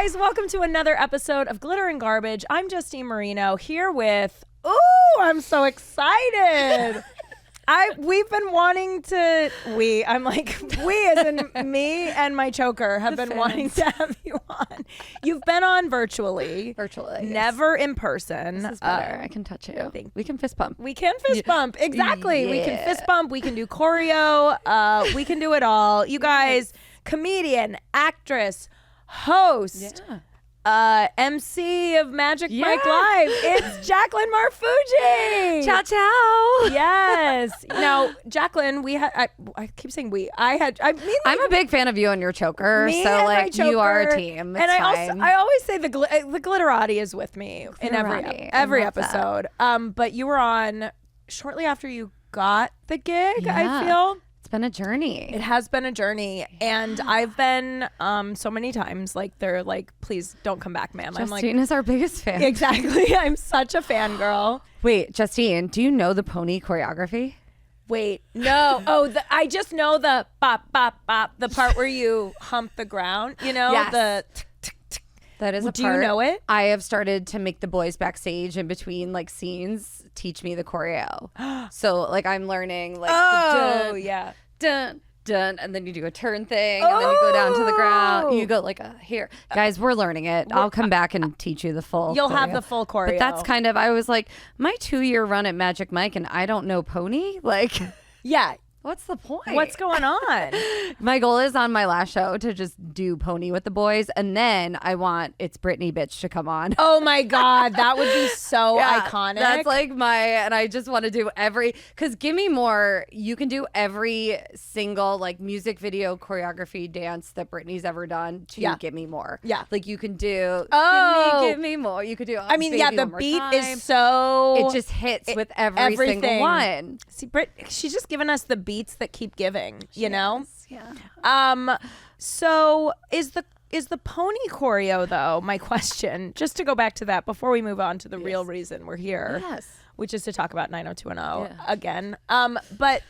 guys, welcome to another episode of Glitter and Garbage. I'm Justine Marino here with, I'm so excited. We've been wanting to, we as in me and my choker have been wanting to have you on. You've been on virtually, never in person. This is better. I can touch you. We can fist bump. We can fist bump. Exactly. Yeah. We can fist bump. We can do choreo. We can do it all. You guys, comedian, actress, host, MC of Magic Mike Live. It's Jaclyn Marfuggi. Ciao, ciao. Yes. Now, Jaclyn, I keep saying we. I'm a big fan of you and your choker. So like you are a team. It's fine. I always say the glitterati is with me in every episode. But you were on shortly after you got the gig, I feel. It's been a journey. It has been a journey. And I've been so many times, like, they're like, please don't come back, ma'am. Justine is our biggest fan. Exactly. I'm such a fangirl. Wait, Justine, do you know the pony choreography? Wait, no. I just know the bop, bop, bop, the part where you hump the ground, you know? Yes. The that is a part. Do you know it? I have started to make the boys backstage in between like scenes teach me the choreo. So like I'm learning like dun, dun, dun, and then you do a turn thing, and then you go down to the ground. You go like here. Guys, we're learning it. I'll come back and teach you the full You'll choreo. have the full choreo. But that's kind of, I was like, my 2-year run at Magic Mike and I don't know pony? Like, yeah. What's the point? What's going on? My goal is on my last show to just do pony with the boys, and then I want It's Britney Bitch to come on. Oh my God, that would be so iconic. That's like and I just want to do because Give Me More, you can do every single like music video, choreography, dance that Britney's ever done to Give Me More. Yeah. Like you can do Give Me More. You could do the beat is so... It just hits with every single one. See, she's just given us the beats that keep giving, you know? Yeah. So is the pony choreo though, my question, just to go back to that before we move on to the real reason we're here, which is to talk about 90210 again. But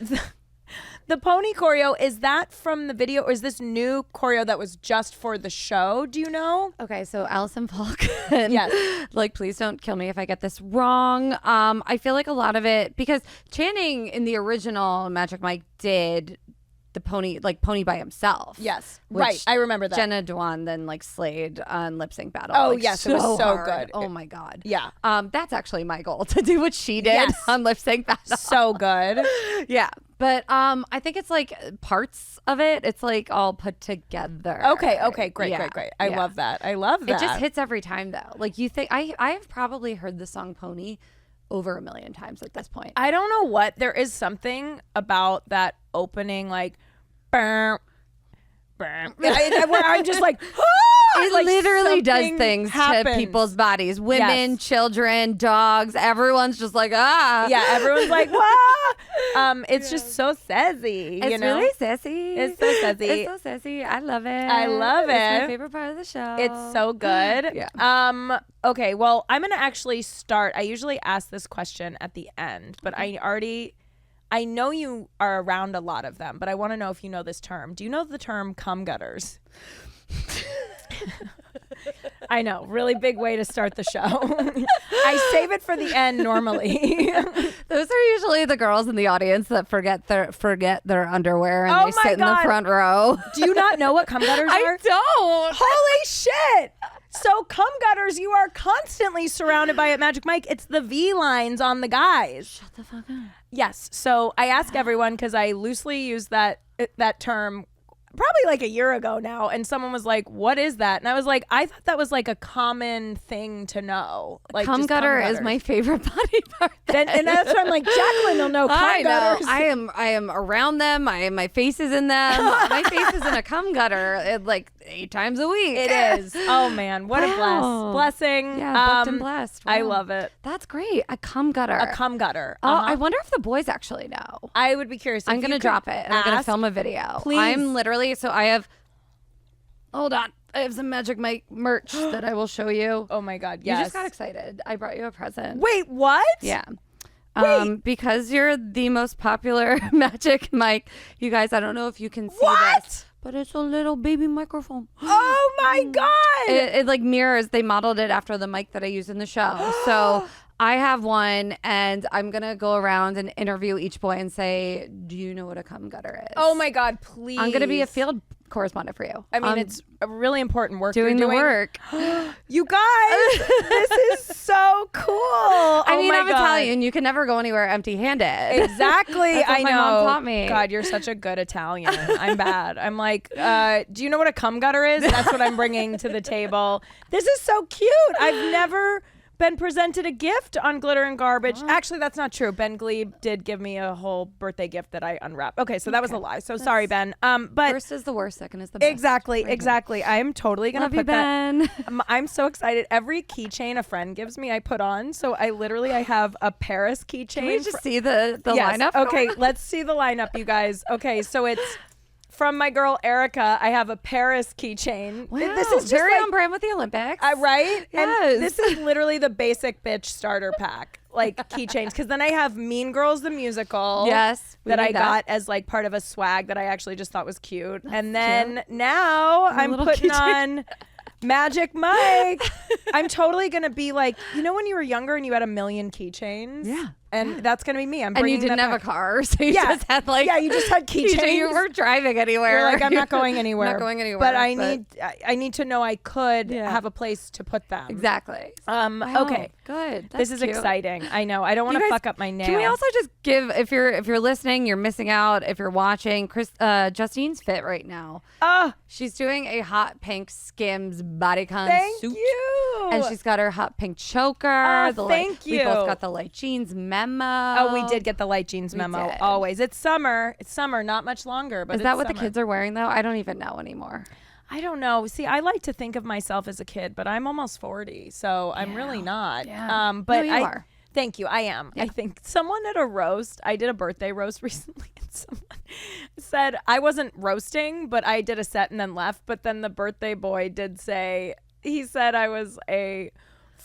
the pony choreo, is that from the video or is this new choreo that was just for the show? Do you know? Okay, so Allison Falk. Like, please don't kill me if I get this wrong. I feel like a lot of it, because Channing in the original Magic Mike did the pony by himself. Yes. Right. I remember that. Jenna Dewan then like slayed on Lip Sync Battle. Oh, like, yes. It was so good. Oh my God. Yeah. That's actually my goal, to do what she did on Lip Sync Battle. So good. Yeah. But I think it's like parts of it. It's like all put together. Okay. Great. I love that. It just hits every time though. Like you think I have probably heard the song Pony over 1 million times at this point. I don't know what. There is something about that opening, like, where I'm just like, it like literally does things happens. to people's bodies. Women, children, dogs, everyone's just like, ah. Yeah, everyone's like, wah. It's just so sassy. It's really sassy. It's so sassy. It's so sassy. I love it. It's my favorite part of the show. It's so good. Yeah. Okay, well, I'm going to actually start. I usually ask this question at the end, but I know you are around a lot of them, but I want to know if you know this term. Do you know the term cum gutters? I know, really big way to start the show. I save it for the end normally. Those are usually the girls in the audience that forget their underwear and they sit in the front row. Do you not know what cum gutters are? I don't. Holy shit. So cum gutters, you are constantly surrounded by at Magic Mike. It's the V lines on the guys. Shut the fuck up. Yes. So I ask everyone because I loosely use that term probably like a year ago now, and someone was like, what is that? And I was like, I thought that was like a common thing to know. Like, cum gutter is my favorite body part. And that's why I'm like, Jaclyn will know cum gutters. I am around them. My face is in them. My face is in a cum gutter like 8 times a week. It is. Oh man, what a blessing. Yeah, booked and blessed. Wow. I love it. That's great. A cum gutter. A cum gutter. I wonder if the boys actually know. I would be curious. I'm going to drop it. And I'm going to film a video. Please. I'm literally, so I have, hold on. I have some Magic Mike merch that I will show you. Oh my God, yes. You just got excited. I brought you a present. Wait, what? Yeah. Because you're the most popular Magic mic. You guys, I don't know if you can see this, but it's a little baby microphone. Oh my God. It like mirrors. They modeled it after the mic that I use in the show. So I have one, and I'm going to go around and interview each boy and say, do you know what a cum gutter is? Oh my God, please. I'm going to be a field correspondent for you. I mean, it's a really important work doing you're the work. You guys, this is so cool. I mean, I'm God. Italian. You can never go anywhere empty-handed. Exactly. That's what I my know. mom taught me. God, you're such a good Italian. I'm bad. I'm like, do you know what a cum gutter is? That's what I'm bringing to the table. This is so cute. I've never been presented a gift on Glitter and Garbage. Actually, that's not true. Ben Glebe did give me a whole birthday gift that I unwrapped. Okay, so that was a lie. So sorry, Ben. But first is the worst, second is the best. Exactly. I am totally gonna Love put you, Ben. that. I'm so excited. Every keychain a friend gives me, I put on. So I have a Paris keychain. Can we just see the Yes. lineup? Okay, let's see the lineup, you guys. Okay, so it's from my girl Erica. I have a Paris keychain. Wow, This is just very like, on brand with the Olympics. right? Yes. And this is literally the basic bitch starter pack, like keychains. Because then I have Mean Girls the musical. Yes, we that need I got as like part of a swag that I actually just thought was cute. And then now I'm little putting keychain. on Magic Mike. I'm totally gonna be like, you know, when you were younger and you had a million keychains. Yeah. And that's gonna be me. I'm And bringing you didn't that have back. a car, so you just had like you just had keychains. You weren't driving anywhere. You're like, I'm not going anywhere. Not going anywhere. But I need to know I could have a place to put them. Exactly. Wow, okay. Good. This is exciting. I know. I don't want to fuck up my nail. Can we also just give, if you're listening, you're missing out. If you're watching, Justine's fit right now. Oh, She's doing a hot pink Skims bodycon thank suit. you. And she's got her hot pink choker. Thank you. We both got the light jeans memo. Oh, we did get the light jeans memo. did. Always. It's summer. It's summer. Not much longer. But Is that what summer. the kids are wearing though? I don't even know anymore. I don't know. See, I like to think of myself as a kid, but I'm almost 40, so I'm really not. Yeah. But No, you are. Thank you. I am. Yeah. I think someone at a roast, I did a birthday roast recently, and someone said I wasn't roasting, but I did a set and then left. But then the birthday boy did say, he said I was a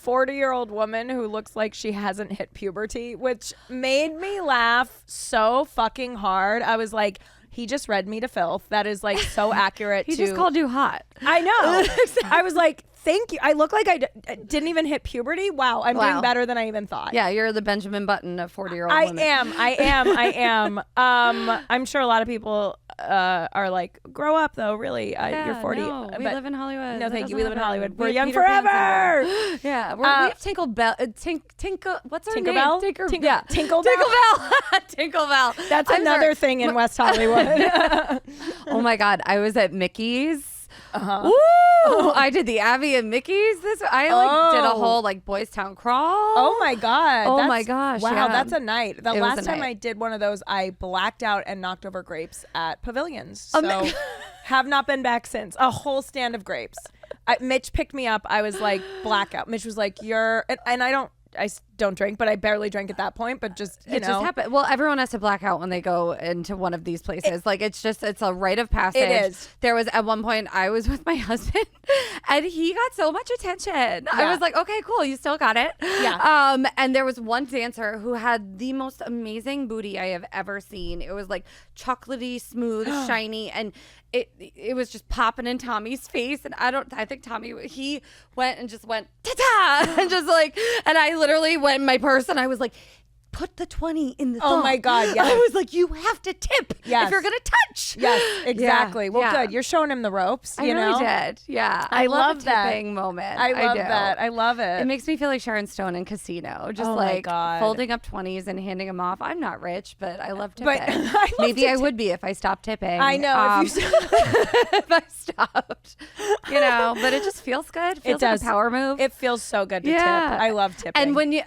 40-year-old woman who looks like she hasn't hit puberty, which made me laugh so fucking hard. I was like, he just read me to filth. That is like so accurate. He just called you hot. I know. I was like, thank you. I look like I didn't even hit puberty. Wow. I'm doing better than I even thought. Yeah, you're the Benjamin Button of 40-year-old women. I am. I'm sure a lot of people are like, grow up though, really. You're 40. No, we live in Hollywood. No, thank you. We live in Hollywood. We're have young Peter Pan forever. syndrome. Yeah. We have Tinkle Bell. What's her name? Tinkerbell? Yeah. Tinkerbell? Tinkerbell. That's another thing in West Hollywood. Oh my God. I was at Mickey's. Uh-huh. Woo! I did the Abby and Mickey's. I did a whole like Boys Town crawl. Oh my God. Oh my gosh. Wow, yeah. that's a night. The It was last a time night. I did one of those, I blacked out and knocked over grapes at pavilions. So have not been back since. A whole stand of grapes. Mitch picked me up. I was like blackout. Mitch was like, and I don't drink, but I barely drank at that point. But just, It just happened. Well, everyone has to black out when they go into one of these places. It's a rite of passage. It is. There was at one point I was with my husband and he got so much attention. I was like, okay, cool. You still got it. Yeah. And there was one dancer who had the most amazing booty I have ever seen. It was like chocolatey, smooth, shiny. And it was just popping in Tommy's face. And I think Tommy, he went and just went, ta-ta! And just like, and I literally went in my purse and I was like, put the 20 in the thumb. Oh my God, yes. I was like, you have to tip if you're going to touch. Yes, exactly. Yeah, well, yeah. good. You're showing him the ropes, I you know? really did. Yeah. I love a that. tipping moment. I love do. that. I love it. It makes me feel like Sharon Stone in Casino. Just Oh my like God. folding up 20s and handing them off. I'm not rich, but I love But tipping. I love Maybe to I would be if I stopped tipping. I know. If I stopped. But it just feels good. It feels like does. a power move. It feels so good to Yeah. tip. I love tipping. And when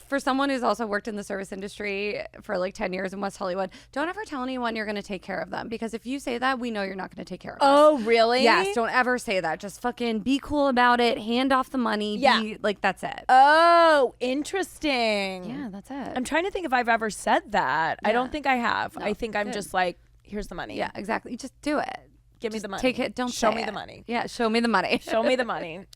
for someone who's also worked in the service industry for like 10 years in West Hollywood, don't ever tell anyone you're going to take care of them, because if you say that, we know you're not going to take care of us. Oh, really? Yes, don't ever say that. Just fucking be cool about it. Hand off the money. Yeah. Be, like, that's it. Oh, interesting. Yeah, that's it. I'm trying to think if I've ever said that. I Yeah. don't think I have. No, I think I'm good. just like, here's the money. Yeah, exactly. Just do it. Give me the money. Take it. Don't show say me it. the money. Yeah, show me the money. Show me the money.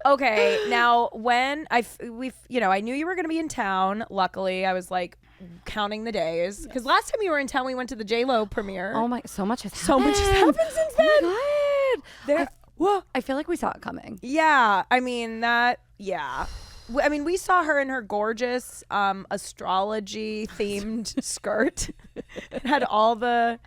Okay. Now, when I knew you were going to be in town. Luckily, I was like counting the days because last time you were in town, we went to the J-Lo premiere. Oh my! So much has happened. So much has happened since then. Oh my God. Whoa. I feel like we saw it coming. Yeah. I mean that. Yeah. I mean, we saw her in her gorgeous astrology themed skirt. It had all the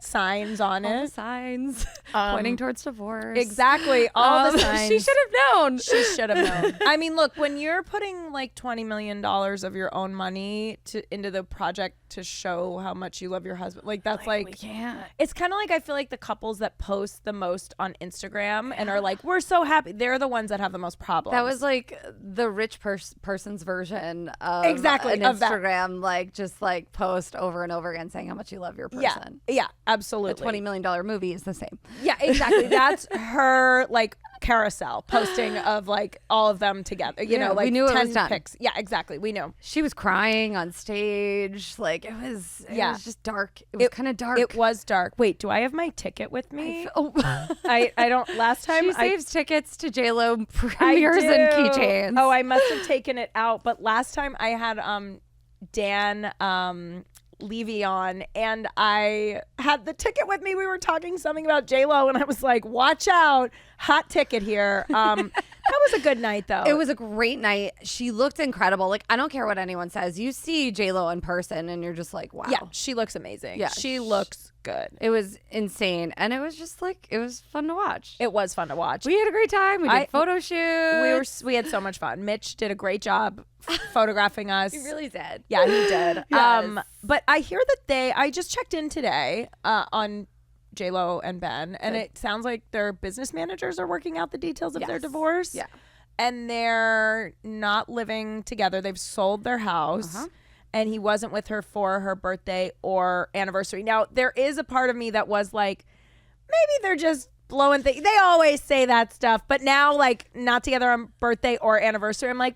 signs on All it. the signs pointing towards divorce. Exactly. All the signs. She should have known. She should have known. I mean, look, when you're putting like $20 million of your own money into the project to show how much you love your husband, like that's like it's kind of like I feel like the couples that post the most on Instagram and are like, we're so happy. They're the ones that have the most problems. That was like the rich person's version of exactly an of Instagram, like just like post over and over again saying how much you love your person. Yeah, absolutely. The $20 million movie is the same. Yeah, exactly. That's her like carousel posting of like all of them together. You know, like we knew 10 it was done. pics. Yeah, exactly. We knew. She was crying on stage. Like it was just dark. It was kind of dark. It was dark. Wait, do I have my ticket with me? I don't. Last time she saves tickets to J-Lo premieres and keychains. Oh, I must have taken it out. But last time I had Dan Levy on and I had the ticket with me. We were talking something about J-Lo and I was like, watch out, hot ticket here. That was a good night though. It was a great night. She looked incredible. Like I don't care what anyone says. You see J-Lo in person and you're just like, wow. Yeah, she looks amazing. Yeah, she looks good. It was insane. And it was just like, it was fun to watch. It was fun to watch. We had a great time. We did photo shoots. We had so much fun. Mitch did a great job photographing us. He really did. Yeah, he did. Yes. But I hear that I just checked in today on J-Lo and Ben, and it sounds like their business managers are working out the details of their divorce. Yeah. And they're not living together. They've sold their house. And he wasn't with her for her birthday or anniversary. Now, there is a part of me that was like, maybe they're just blowing things. They always say that stuff. But now, like, not together on birthday or anniversary, I'm like,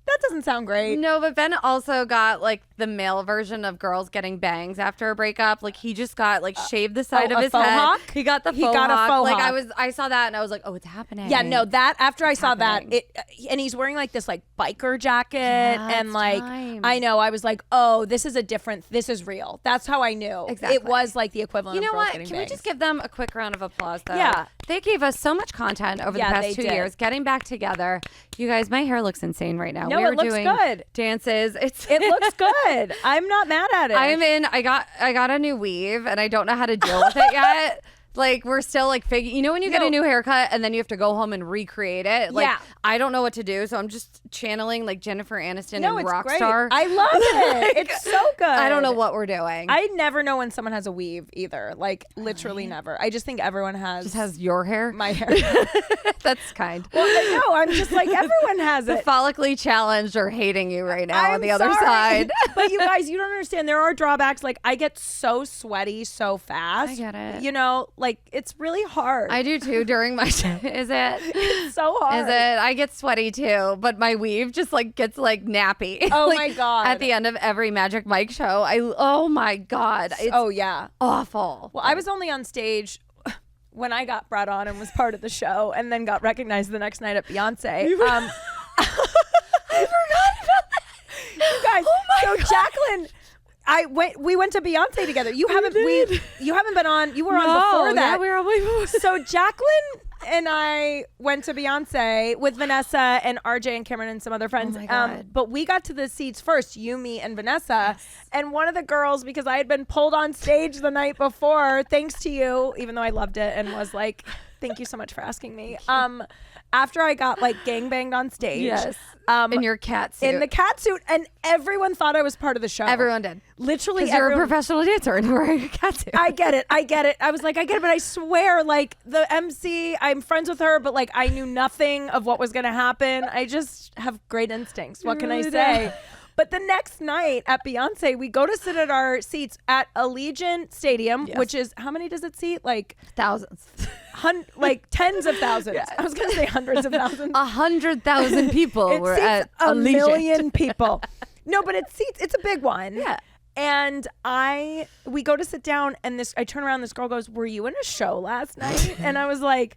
that doesn't sound great. No, but Ben also got like the male version of girls getting bangs after a breakup. Like he just got like shaved the side of his faux head. hawk? He got the He faux got a hawk. faux Like hawk. I saw that and I was like, oh, it's happening. Yeah, no, that after I saw happening. that, and he's wearing like this like biker jacket and it's like time. I know, I was like, oh, this is real. That's how I knew. Exactly. It was like the equivalent You know of girls what? getting Can we bangs. just give them a quick round of applause though? Yeah. They gave us so much content over the Yeah, past they 2 did. years. Getting back together. You guys, my hair looks insane right now. No, we were it looks doing good. dances. It looks good. I'm not mad at it. I got a new weave and I don't know how to deal with it yet. Like we're still like figuring, you know, when you get a new haircut and then you have to go home and recreate it. Like I don't know what to do, so I'm just channeling like Jennifer Aniston and it's great. Rockstar. I love it. It's so good. I don't know what we're doing. I never know when someone has a weave either. Like literally never. I just think everyone has your hair. my hair. That's kind. Well, no, I'm just like everyone has The it. follically challenged are hating you right now on I'm the other sorry. side. But you guys, you don't understand. There are drawbacks. Like I get so sweaty so fast. I get it. You know, like it's really hard. I do too during my is it? It's so hard. Is it? I get sweaty too, but my weave just like gets like nappy. Oh Like, my God. At the end of every Magic Mike show, oh my God. It's Oh yeah. awful. Well, I was only on stage when I got brought on and was part of the show, and then got recognized the next night at Beyonce. I forgot about that. You guys, Oh my God. Jaclyn, we went to Beyonce together. You haven't been on. You were on before that. Yeah, we were on before. So Jaclyn and I went to Beyonce with Vanessa and RJ and Cameron and some other friends. Oh my God. But we got to the seats first, you, me, and Vanessa. Yes. And one of the girls, because I had been pulled on stage the night before, thanks to you, even though I loved it and was like, thank you so much for asking me. After I got like gangbanged on stage. Yes. In your cat suit. In the cat suit, and everyone thought I was part of the show. Everyone did. Literally Because you're a everyone. professional dancer and you're wearing a cat suit. I get it. I was like, I get it, but I swear, like the MC, I'm friends with her, but like I knew nothing of what was gonna happen. I just have great instincts. What can I say? But the next night at Beyonce, we go to sit at our seats at Allegiant Stadium, which is, how many does it seat? Like thousands. Like tens of thousands. Yeah. I was going to say hundreds of thousands. 100,000 people it were seats at a Allegiant. million people. No, but it's a big one. Yeah. And we go to sit down, and I turn around, this girl goes, "Were you in a show last night?" And I was like,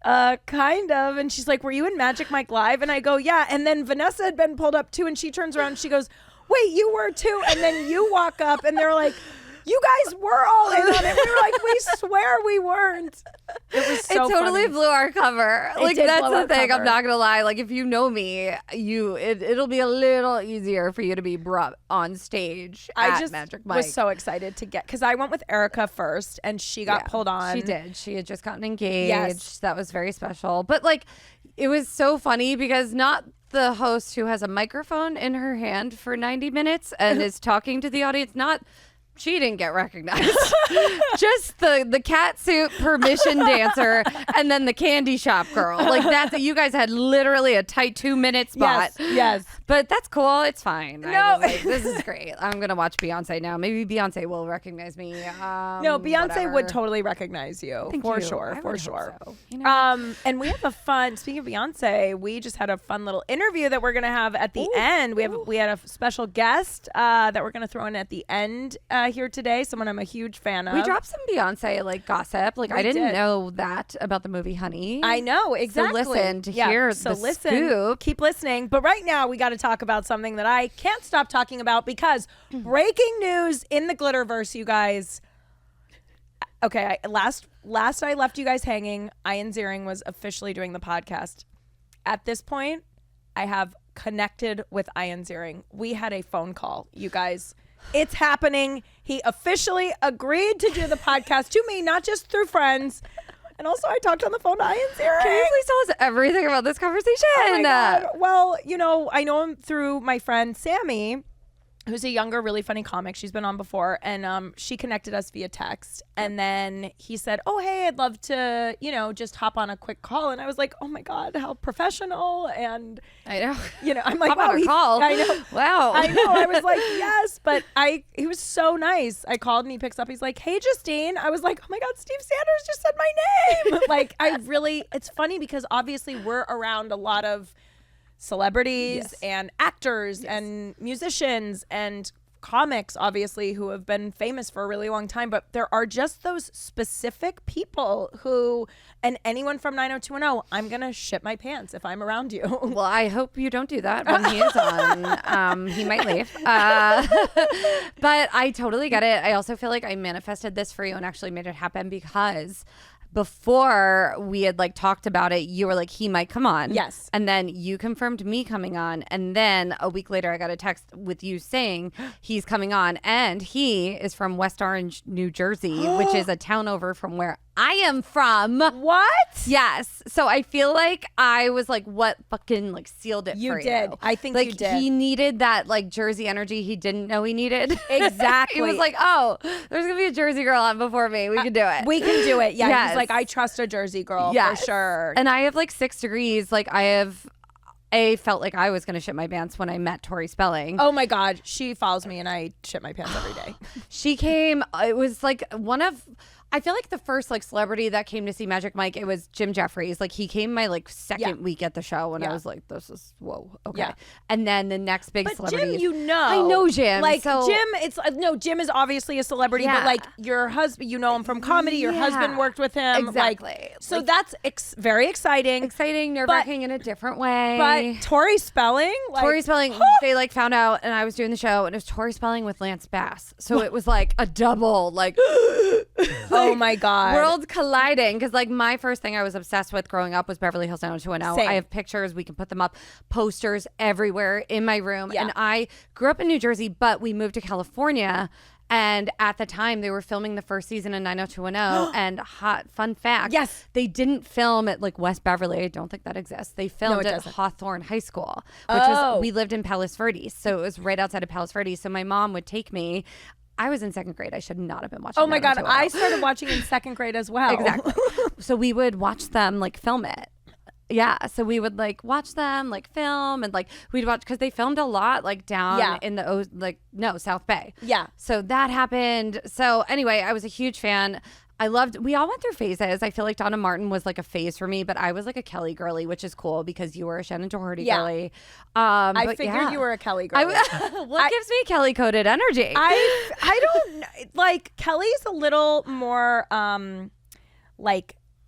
kind of. And she's like, "Were you in Magic Mike Live?" And I go, "Yeah." And then Vanessa had been pulled up too, and she turns around and she goes, "Wait, you were too?" And then you walk up, and they're like, "You guys were all in on it." We were like, "We swear we weren't." It was so It totally funny. blew our cover. It Like, did that's blow the our thing. cover. I'm not gonna lie. Like, if you know me, it'll be a little easier for you to be brought on stage I at just Magic Mike. was so excited to get, because I went with Erica first, and she got pulled on. She did. She had just gotten engaged. Yes. That was very special. But like, it was so funny because not the host who has a microphone in her hand for 90 minutes and is talking to the audience, she didn't get recognized. Just the cat suit permission dancer and then the candy shop girl. Like, you guys had literally a tight 2-minute spot. Yes. But that's cool. It's fine. No. I was like, this is great. I'm going to watch Beyonce now. Maybe Beyonce will recognize me. No, Beyonce whatever. would totally recognize you. Thank for you. sure. I For would hope sure. so. You know? And we have speaking of Beyonce, we just had a fun little interview that we're going to have at the end. We had a special guest that we're going to throw in at the end here today. Someone I'm a huge fan of. We dropped some Beyonce gossip. Like, I didn't know that about the movie Honey. I know, exactly. So listen to hear the scoop. Keep listening. But right now we got to talk about something that I can't stop talking about, because breaking news in the Glitterverse, you guys. Okay, last I left you guys hanging, Ian Ziering was officially doing the podcast. At this point, I have connected with Ian Ziering. We had a phone call, you guys. It's happening. He officially agreed to do the podcast to me, not just through friends. And also, I talked on the phone to Ian Ziering. Can you please tell us everything about this conversation? Oh my God. Well, I know him through my friend Sammy, who's a younger, really funny comic. She's been on before, and she connected us via text. And then he said, "Oh, hey, I'd love to, just hop on a quick call." And I was like, "Oh my God, how professional!" And I know. I'm like, Hop "Wow, on a call. I know, Wow. I know." I was like, "Yes," but he was so nice. I called and he picks up. He's like, "Hey, Justine." I was like, "Oh my God, Steve Sanders just said my name." Like, it's funny because obviously we're around a lot of celebrities and actors and musicians and comics, obviously, who have been famous for a really long time, but there are just those specific people who, and anyone from 90210, I'm gonna shit my pants if I'm around you. Well, I hope you don't do that when he is on. He might leave. But I totally get it. I also feel like I manifested this for you and actually made it happen, because before we had talked about it, you were like, he might come on. Yes. And then you confirmed me coming on. And then a week later, I got a text with you saying he's coming on. And he is from West Orange, New Jersey, which is a town over from where I am from. What? Yes. So I feel like I was what fucking sealed it You for did. you. I think you did. He needed that Jersey energy he didn't know he needed. Exactly. He was like, oh, there's going to be a Jersey girl on before me. We can do it. We can do it. Yeah. Yes. He's like, I trust a Jersey girl for sure. And I have 6 degrees. I felt like I was going to shit my pants when I met Tori Spelling. Oh my God. She follows me and I shit my pants every day. She came, it was one of, I feel like the first celebrity that came to see Magic Mike, it was Jim Jeffries. He came my second week at the show, and I was like, this is, whoa, okay. Yeah. And then the next big But celebrity. Jim, I know Jim. Jim is obviously a celebrity, but your husband, you know him from comedy. Your husband worked with him. Exactly. So that's very exciting. Exciting, nerve-wracking in a different way. But Tori Spelling? Tori Spelling, they found out, and I was doing the show, and it was Tori Spelling with Lance Bass. So it was a double, oh my God. worlds colliding, because my first thing I was obsessed with growing up was Beverly Hills 90210. Same. I have pictures, we can put them up, posters everywhere in my room. Yeah. And I grew up in New Jersey, but we moved to California, and at the time they were filming the first season of 90210. And fun fact, Yes. they didn't film at West Beverly. I don't think that exists. They filmed at doesn't. Hawthorne High School, which was, we lived in Palos Verdes, so it was right outside of Palos Verdes. So my mom would take me. I was in second grade. I should not have been watching. Oh my God. 90210. I started watching in second grade as well. Exactly. So we would watch them film it. Yeah. So we would watch them film, and we'd watch, because they filmed a lot down in the South Bay. Yeah. So that happened. So anyway, I was a huge fan. we all went through phases. I feel like Donna Martin was like a phase for me, but I was like a Kelly girly, which is cool because you were a Shannon Doherty girly. I figured you were a Kelly girly. What gives me Kelly coded energy? I don't like Kelly's a little more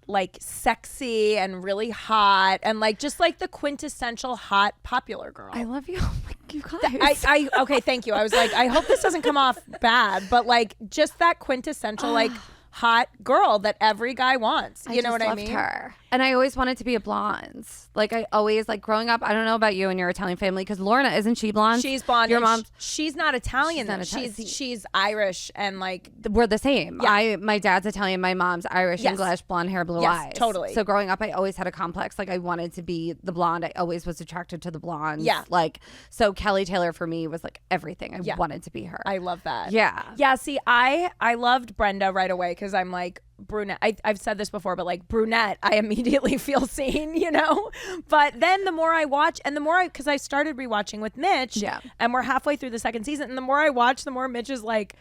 like sexy and really hot and like just like the quintessential hot popular girl. I love you. Oh my, you guys. I okay, thank you. I was like, I hope this doesn't come off bad, but like just that quintessential like hot girl that every guy wants. You know what I mean? Her. And I always wanted to be a blonde. Like I always like growing up. I don't know about you and your Italian family because Lorna, isn't she blonde? She's blonde. Your mom. She's not Italian. She's Irish and like we're the same. Yeah. My dad's Italian. My mom's Irish, English, blonde hair, blue eyes. Totally. So growing up, I always had a complex. Like I wanted to be the blonde. I always was attracted to the blonde. Yeah. Like so Kelly Taylor for me was like everything. I wanted to be her. I love that. Yeah. Yeah. See, I loved Brenda right away because I'm like brunette. I've said this before, but like brunette, I immediately feel seen, you know? But then the more I watch and the more because I started rewatching with Mitch and we're halfway through the second season and the more I watch, the more Mitch is like,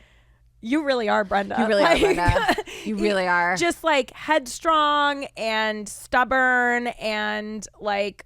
you really are Brenda. You really are Brenda. You really are. Just like headstrong and stubborn and like,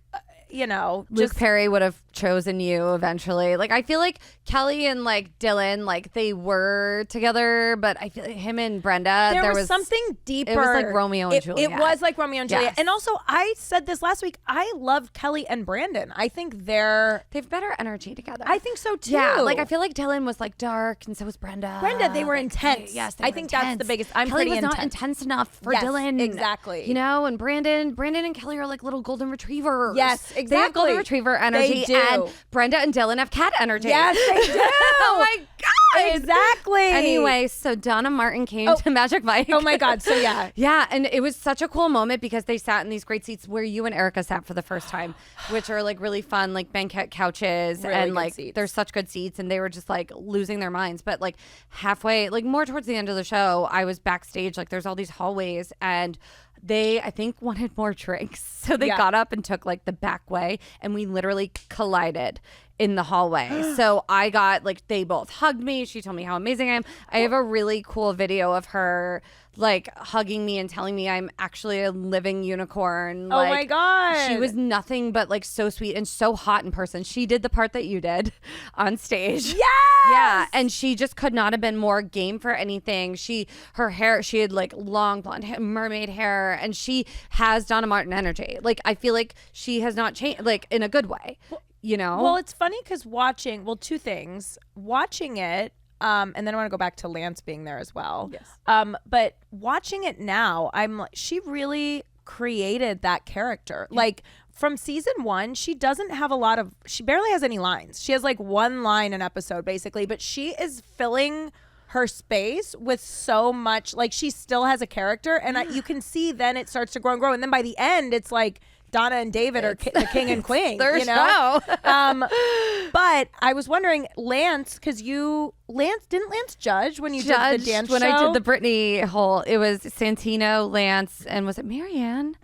you know. Luke Perry would have chosen you eventually. Like I feel like Kelly and like Dylan, like they were together, but I feel like him and Brenda, there was something deeper. It was like Romeo and Juliet. It was like Romeo and Juliet. Yes. And also I said this last week, I love Kelly and Brandon. I think they've better energy together. I think so too. Yeah, like I feel like Dylan was like dark and so was Brenda. They were intense. Yes, I think that's the biggest. Kelly pretty was intense. not intense enough for Dylan. Exactly. You know, and Brandon and Kelly are like little golden retrievers. Yes, exactly. They have golden retriever energy. They do. And Brenda and Dylan have cat energy. Yes, they do. Oh my God. Exactly. Anyway, so Donna Martin came to Magic Mike. Oh my God. So yeah. Yeah, and it was such a cool moment because they sat in these great seats where you and Erica sat for the first time, which are like really fun, like banquet couches really and good like seats. They're such good seats and they were just like losing their minds. But like halfway, like more towards the end of the show, I was backstage, like there's all these hallways and they, I think, wanted more drinks. So they got up and took like the back way and we literally collided in the hallway. So I got like, they both hugged me. She told me how amazing I am. I have a really cool video of her like hugging me and telling me I'm actually a living unicorn. Oh like, my God. She was nothing but like so sweet and so hot in person. She did the part that you did on stage. Yes! Yeah. And she just could not have been more game for anything. Her hair, she had like long blonde mermaid hair and she has Donna Martin energy. Like I feel like she has not changed like in a good way. You know? Well, it's funny because two things. Watching it, and then I want to go back to Lance being there as well. Yes. But watching it now, I'm like, she really created that character. Yeah. Like from season 1, she barely has any lines. She has like one line an episode basically, but she is filling her space with so much, like she still has a character and you can see then it starts to grow and grow. And then by the end, it's like, Donna and David are the king and queen. Their you know? show. But I was wondering, Lance, because didn't Lance judge when you did the dance show? When I did the Britney whole, it was Santino, Lance, and was it Marianne?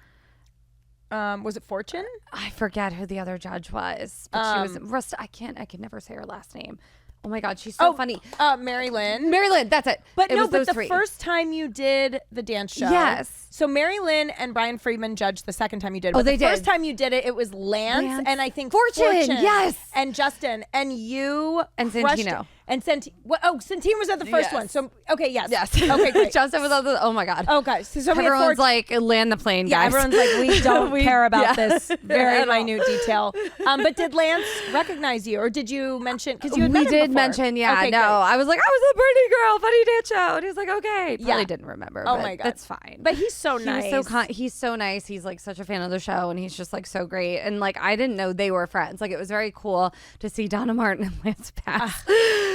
Was it Fortune? I forget who the other judge was, but she was. I can never say her last name. Oh my God, she's so funny. Mary Lynn. Mary Lynn, that's it. But the first time you did the dance show. Yes. So Mary Lynn and Brian Friedman judged the second time you did it. Oh, but they the did. first time you did it, it was Lance and I think Fortune. Yes. And Justin. And you and Santino. And Santino was at the first one. So okay, yes. Okay, great. Justin was on the. Oh my God. Okay, so everyone's like land the plane, guys. Yeah, everyone's like we don't care about this very minute detail. But did Lance recognize you, or did you mention? Because you had met him before. Mention. Yeah, okay, no, great. I was like, I was a Britney girl, funny dance show, and he's like, okay. Probably didn't remember. Oh but my God, that's fine. But he's so nice. He's so nice. He's like such a fan of the show, and he's just like so great. And like I didn't know they were friends. Like it was very cool to see Donna Martin and Lance Bass.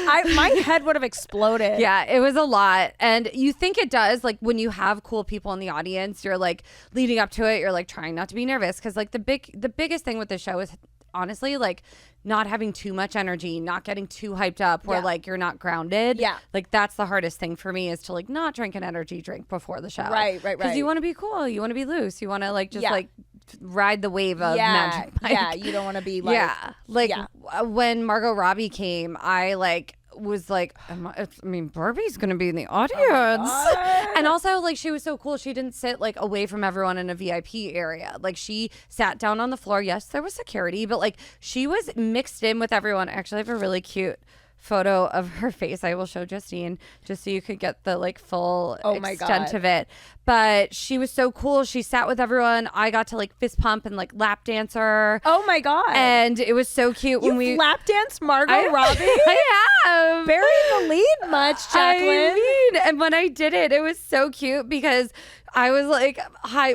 My head would have exploded. Yeah, it was a lot. And you think it does, like when you have cool people in the audience, you're like leading up to it, you're like trying not to be nervous because like the biggest thing with the show is honestly like not having too much energy, not getting too hyped up where like you're not grounded. Yeah. Like that's the hardest thing for me is to like not drink an energy drink before the show. Right. Because you want to be cool, you want to be loose, you want to like just like ride the wave of Magic Mike. Yeah, you don't want to be like when Margot Robbie came, I like was like, Barbie's gonna be in the audience. And also, like, she was so cool. She didn't sit like away from everyone in a VIP area. Like, she sat down on the floor. Yes, there was security, but like, she was mixed in with everyone. Actually, I have a really cute photo of her face. I will show Justine just so you could get the like full extent of it. But she was so cool. She sat with everyone. I got to like fist pump and like lap dance her. Oh my God. And it was so cute when we lap danced Margot Robbie. I have. Bury the lead much, Jaclyn. And when I did it, it was so cute because I was like,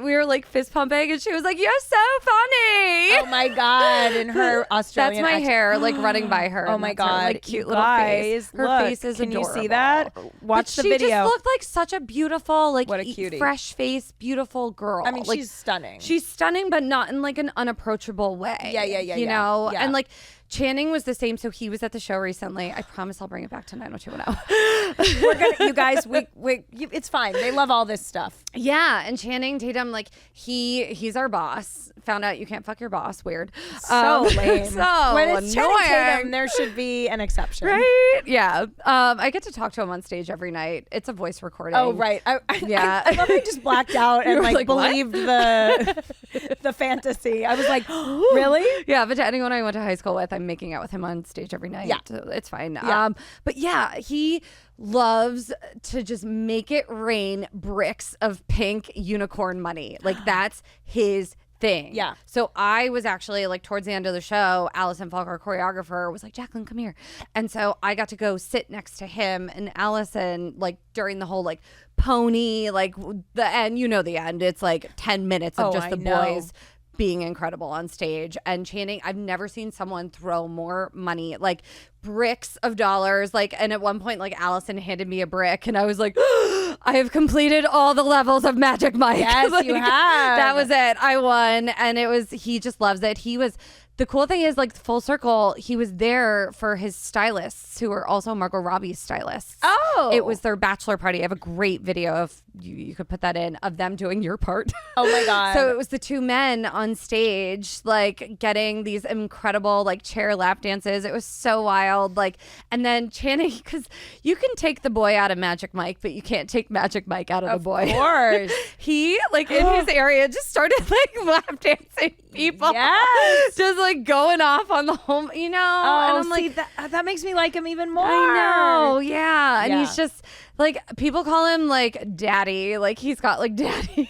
we were like fist pumping and she was like, you're so funny. Oh my God. And her Australian That's my hair like running by her. Oh my God. Her, like, cute little face. Her face is adorable. Can you see that? Watch the video. She just looked like such a beautiful, like, what a cutie. Fresh face, beautiful girl. I mean, like, she's stunning. She's stunning, but not in like an unapproachable way. Yeah. You know? Yeah. And like, Channing was the same, so he was at the show recently. I promise I'll bring it back to 90210. We're gonna, you guys, it's fine. They love all this stuff. Yeah, and Channing Tatum, like he's our boss. Found out you can't fuck your boss. Weird. So lame. So when it's annoying. Channing Tatum, there should be an exception, right? Yeah. I get to talk to him on stage every night. It's a voice recording. Oh right. Yeah. I love I just blacked out and like believed what? the fantasy. I was like, really? Yeah, but to anyone I went to high school with, I'm making out with him on stage every night. Yeah. So it's fine. Yeah. But yeah, he loves to just make it rain bricks of pink unicorn money. Like that's his thing. Yeah. So I was actually like towards the end of the show, Allison Falk, our choreographer, was like, Jaclyn, come here. And so I got to go sit next to him and Allison, like during the whole like pony, like the end, you know, the end, it's like 10 minutes of just the boys being incredible on stage. And Channing, I've never seen someone throw more money, like bricks of dollars. Like, and at one point, like Allison handed me a brick and I was like, I have completed all the levels of Magic Mike. Yes, like, you have. That was it. I won. And he just loves it. The cool thing is, like, full circle, he was there for his stylists, who are also Margot Robbie's stylists. Oh. It was their bachelor party. I have a great video of, you could put that in, of them doing your part. Oh, my God. So it was the two men on stage, like, getting these incredible, like, chair lap dances. It was so wild. Like, and then Channing, because you can take the boy out of Magic Mike, but you can't take Magic Mike out of the boy. Of course. He, like, in his area, just started, like, lap dancing people. Yes. Just, like, going off on the whole, you know. Oh, and I'm see, like, that makes me like him even more. I know, yeah. And Yeah. he's just, like, people call him, like, daddy. Like, he's got, like, daddy.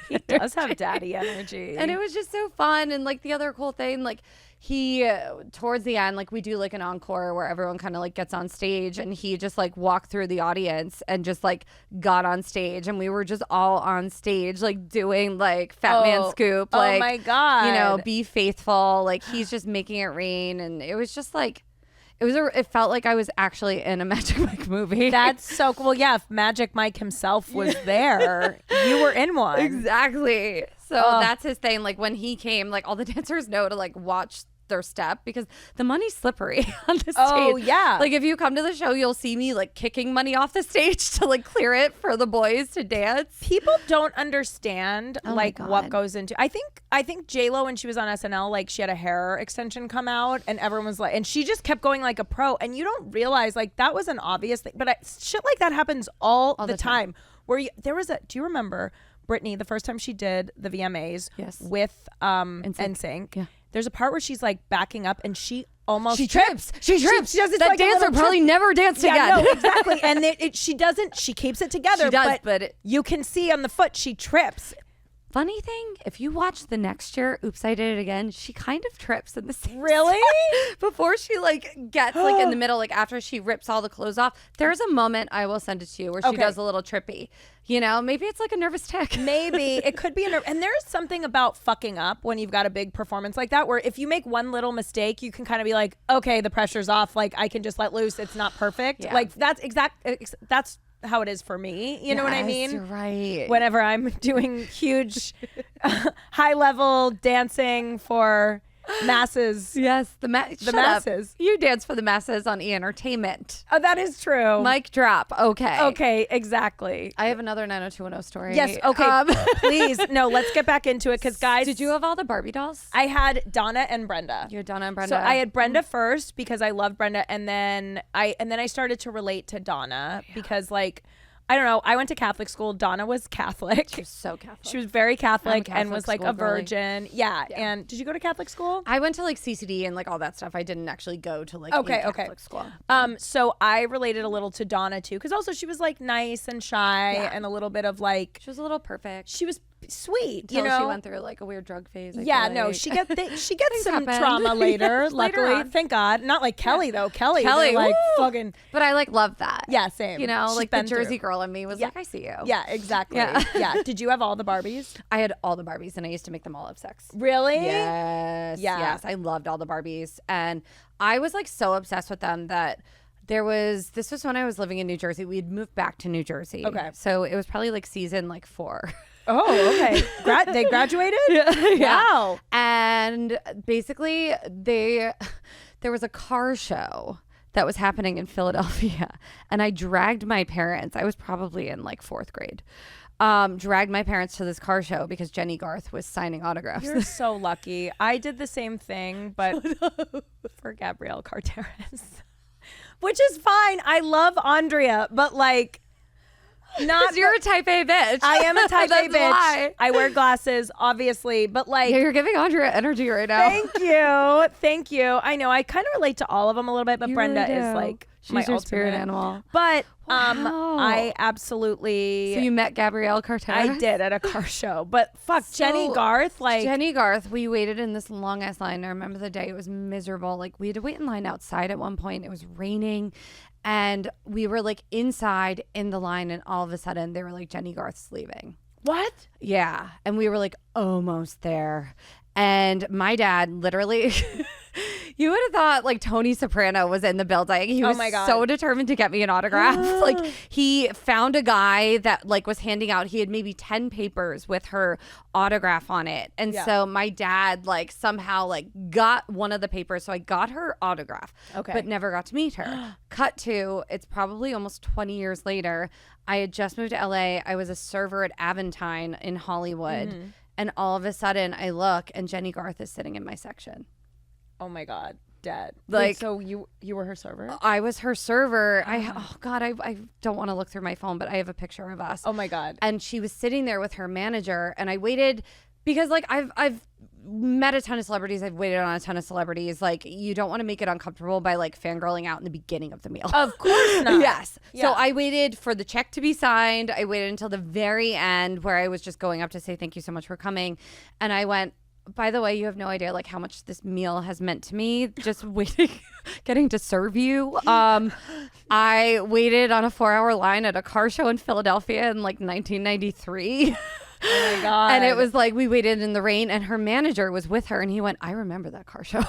He does have daddy energy. And it was just so fun. And, like, the other cool thing, like, he, towards the end, like, we do, like, an encore where everyone kind of, like, gets on stage. And he just, like, walked through the audience and just, like, got on stage. And we were just all on stage, like, doing, like, Fat Man Scoop. Like, oh, my God. You know, be faithful. Like, he's just making it rain. And it was just, like, it felt like I was actually in a Magic Mike movie. That's so cool. Yeah, if Magic Mike himself was there, you were in one. Exactly. So that's his thing. Like, when he came, like, all the dancers know to, like, watch their step because the money's slippery on the stage. Oh, yeah. Like, if you come to the show, you'll see me, like, kicking money off the stage to, like, clear it for the boys to dance. People don't understand, like, God. what goes into. I think J-Lo, when she was on SNL, like, she had a hair extension come out and everyone was like, and she just kept going like a pro. And you don't realize, like, that was an obvious thing. But shit like that happens all the time. Where do you remember Britney, the first time she did the VMAs with NSYNC? Yeah. There's a part where she's like backing up and she almost trips. She trips. She does this, that like, dancer probably never danced again. Yeah, no, exactly. And she doesn't. She keeps it together. She does, but you can see on the foot she trips. Funny thing, if you watch the next year, Oops, I Did It Again, she kind of trips in the same Really? spot. Before she, like, gets, like, in the middle, like, after she rips all the clothes off, there's a moment, I will send it to you, where she does a little trippy. You know, maybe it's like a nervous tick. Maybe. It could be and there's something about fucking up when you've got a big performance like that, where if you make one little mistake, you can kind of be like, okay, the pressure's off. Like, I can just let loose. It's not perfect. Yeah. Like, that's how it is for me. You know what I mean? You're right. Whenever I'm doing huge high level dancing for masses. Yes, the masses. You dance for the masses on E! Entertainment. Oh, that is true. Mic drop. Okay. Okay, exactly. I have another 90210 story. Yes. Okay. Please. No, let's get back into it because, guys. Did you have all the Barbie dolls? I had Donna and Brenda. You had Donna and Brenda. So I had Brenda first because I loved Brenda, and then I started to relate to Donna because, like, I don't know. I went to Catholic school. Donna was Catholic. She was so Catholic. She was very Catholic and Catholic was like a virgin. Yeah. And did you go to Catholic school? I went to like CCD and like all that stuff. I didn't actually go to like Catholic school. So I related a little to Donna too, because also she was like nice and shy and a little bit of like she was a little perfect. She was sweet, Until she went through like a weird drug phase. I feel like. She gets some trauma later. Luckily, thank God. Not like Kelly though. Kelly, like fucking. But I like love that. Yeah, same. You know, She's like the Jersey girl in me was like, I see you. Yeah, exactly. Yeah. Did you have all the Barbies? I had all the Barbies, and I used to make them all have sex. Really? Yes. Yeah. Yes. I loved all the Barbies, and I was like so obsessed with them that. This was when I was living in New Jersey. We'd moved back to New Jersey. Okay. So it was probably like season like 4. Oh, okay. They graduated? Yeah. Wow. And basically there was a car show that was happening in Philadelphia, and I dragged my parents. I was probably in like 4th grade. Dragged my parents to this car show because Jenny Garth was signing autographs. You're so lucky. I did the same thing, but for Gabrielle Carteris. Which is fine. I love Andrea, but like, not. You're a type A bitch. I am a type A bitch. Why. I wear glasses, obviously, but like. Yeah, you're giving Andrea energy right now. Thank you. I know. I kind of relate to all of them a little bit, but Brenda is like my your ultimate spirit animal. But I absolutely. So you met Gabrielle Carter? I did at a car show, but fuck, Jenny Garth, like Jenny Garth. We waited in this long ass line. I remember the day; it was miserable. Like we had to wait in line outside at one point. It was raining, and we were like inside in the line, and all of a sudden they were like, Jenny Garth's leaving. What? Yeah, and we were like almost there, and my dad literally. You would have thought like Tony Soprano was in the building. He was so determined to get me an autograph. Like he found a guy that like was handing out, he had maybe 10 papers with her autograph on it. And so my dad like somehow like got one of the papers. So I got her autograph, but never got to meet her. Cut to, it's probably almost 20 years later. I had just moved to LA. I was a server at Aventine in Hollywood. And all of a sudden I look and Jenny Garth is sitting in my section. Oh my God, dead. Like, wait, so you were her server? I was her server. I don't want to look through my phone, but I have a picture of us. Oh my God. And she was sitting there with her manager, and I waited because like I've met a ton of celebrities. I've waited on a ton of celebrities. Like you don't want to make it uncomfortable by like fangirling out in the beginning of the meal. Of course not. Yes. Yeah. So I waited for the check to be signed. I waited until the very end where I was just going up to say thank you so much for coming, and I went, by the way, you have no idea like how much this meal has meant to me. Just waiting, getting to serve you. I waited on a 4-hour line at a car show in Philadelphia in like 1993. Oh my God. And it was like we waited in the rain, and her manager was with her, and he went, I remember that car show.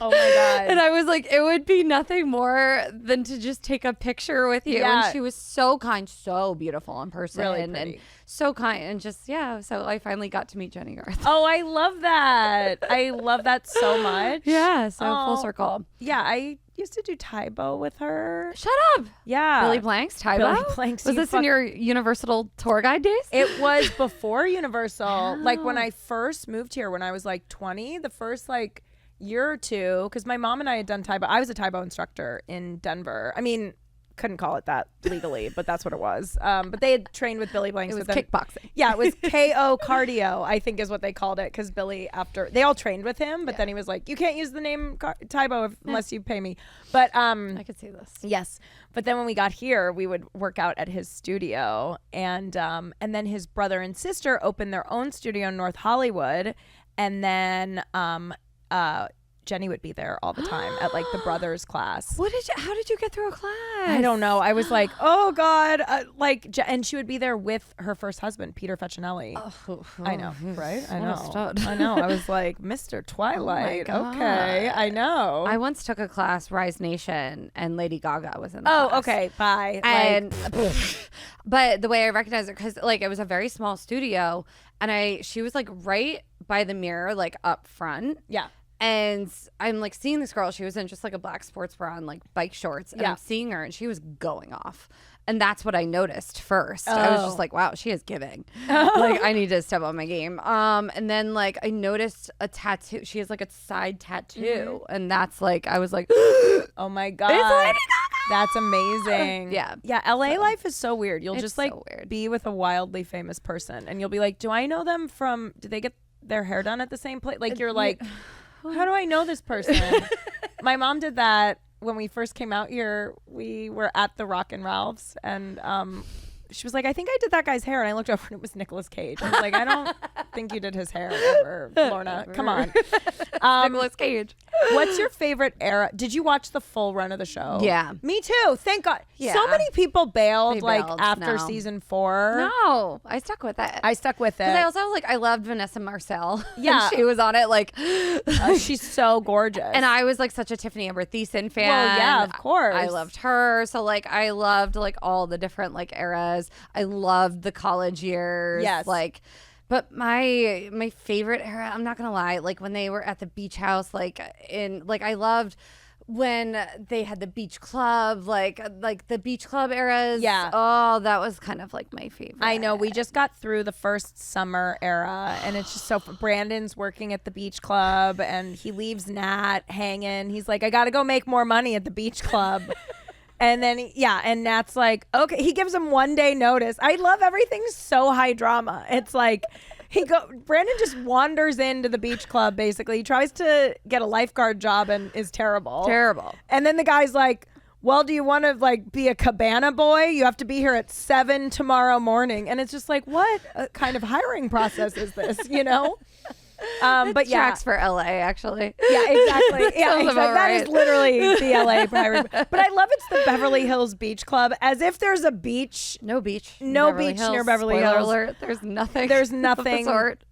Oh my God. And I was like, it would be nothing more than to just take a picture with you. Yeah. And she was so kind, so beautiful in person. Really and pretty. So kind. And just, so I finally got to meet Jenny Garth. Oh, I love that. I love that so much. Yeah. So full circle. Yeah. I used to do Taibo with her. Shut up. Yeah. Billy Blanks, Taibo? Billy Blanks. Was this in your Universal tour guide days? It was before Universal. Like when I first moved here, when I was like 20, the first like year or two, because my mom and I had done Taibo. I was a Taibo instructor in Denver. I mean, couldn't call it that legally, but that's what it was. But they had trained with Billy Blanks. It was kickboxing. Yeah, it was KO cardio, I think is what they called it, because Billy, after they all trained with him, but then he was like, you can't use the name Taibo unless you pay me. But I could see this. Yes, but then when we got here, we would work out at his studio, and then his brother and sister opened their own studio in North Hollywood, and then Jenny would be there all the time at like the brothers class. How did you get through a class? I don't know. I was like, oh God, and she would be there with her first husband, Peter Facinelli. Oh, I know, right? I know. Stud. I know. I was like, Mr. Twilight. Oh my God. Okay, I know. I once took a class, Rise Nation, and Lady Gaga was in the class. Oh, okay. Bye. And but the way I recognized it, because like it was a very small studio, and she was like right by the mirror, like up front. Yeah. And I'm like seeing this girl. She was in just like a black sports bra and like bike shorts. And I'm seeing her and she was going off. And that's what I noticed first. I was just like, wow, she is giving. Like, I need to step on my game. And then like I noticed a tattoo. She has like a side tattoo. And that's like, I was like, oh my God. It's Lady Gaga! That's amazing. Yeah. Yeah. LA life is so weird. You'll just like so weird. be with a wildly famous person and you'll be like, do I know them from, did they get their hair done at the same place? Like, you're like, how do I know this person? My mom did that when we first came out here. We were at the Rockin' Ralph's and she was like, I think I did that guy's hair. And I looked over and it was Nicolas Cage. I was like, I don't think you did his hair ever, Lorna. Come on. Nicolas Cage. What's your favorite era? Did you watch the full run of the show? Yeah. Me too. Thank God. Yeah. So many people bailed, They like bailed, after no. season 4. No, I stuck with it. I stuck with it. Because I also like, I loved Vanessa Marcel. Yeah. She was on it like. She's so gorgeous. And I was like such a Tiffany Amber Thiessen fan. Well, yeah, of course. I loved her. So like I loved like all the different like eras. I loved the college years. Yes. Like, but my favorite era, I'm not gonna lie, like when they were at the beach house, like in like I loved when they had the beach club, like the beach club eras. Yeah. Oh, that was kind of like my favorite. I know. We just got through the first summer era and it's just so Brandon's working at the beach club and he leaves Nat hanging. He's like, I got to go make more money at the beach club. And then, and Nat's like, okay. He gives him 1 day notice. I love everything so high drama. It's like, Brandon just wanders into the beach club, basically. He tries to get a lifeguard job and is terrible. Terrible. And then the guy's like, well, do you want to like be a cabana boy? You have to be here at 7 tomorrow morning. And it's just like, what kind of hiring process is this, you know? But yeah, tracks for LA actually. Yeah, exactly. Yeah, Sounds exactly. about That right. is literally the LA pirate. But I love it's the Beverly Hills Beach Club, as if there's a beach. No beach. No Beverly beach Hills. near Beverly Spoiler Hills. alert, there's nothing. There's of nothing. the sort.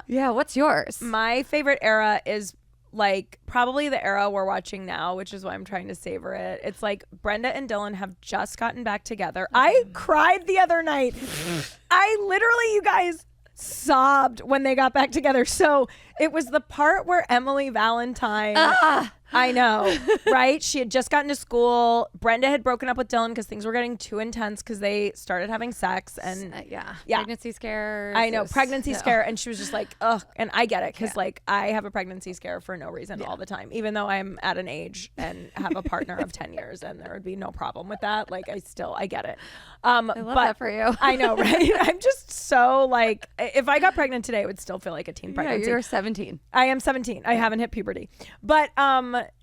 Yeah, what's yours? My favorite era is like probably the era we're watching now, which is why I'm trying to savor it. It's like Brenda and Dylan have just gotten back together. I cried the other night. I literally, you guys, sobbed when they got back together. So it was the part where Emily Valentine I know, right? She had just gotten to school. Brenda had broken up with Dylan because things were getting too intense because they started having sex. And yeah, yeah, pregnancy scare. I know, pregnancy scare. And she was just like, ugh. And I get it because like I have a pregnancy scare for no reason all the time, even though I'm at an age and have a partner of 10 years and there would be no problem with that. Like I get it. I love that for you. I know, right? I'm just so like, if I got pregnant today, it would still feel like a teen pregnancy. Yeah, you're 17. I am 17. I haven't hit puberty. But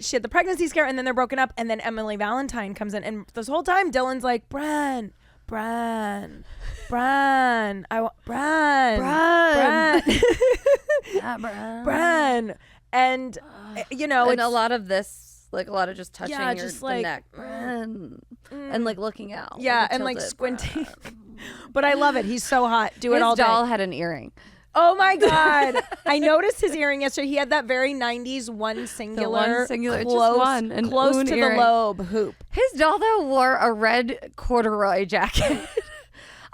she had the pregnancy scare and then they're broken up and then Emily Valentine comes in and this whole time Dylan's like, Bran, yeah, Bran. And you know, and a lot of this, like a lot of just touching just the like, neck and like looking out. Yeah, and like squinting. But I love it. He's so hot. Do it His all day. doll had an earring. Oh my God. I noticed his earring yesterday. He had that very 90s one singular, just close, one, an close own to earring. the lobe hoop. His doll though wore a red corduroy jacket.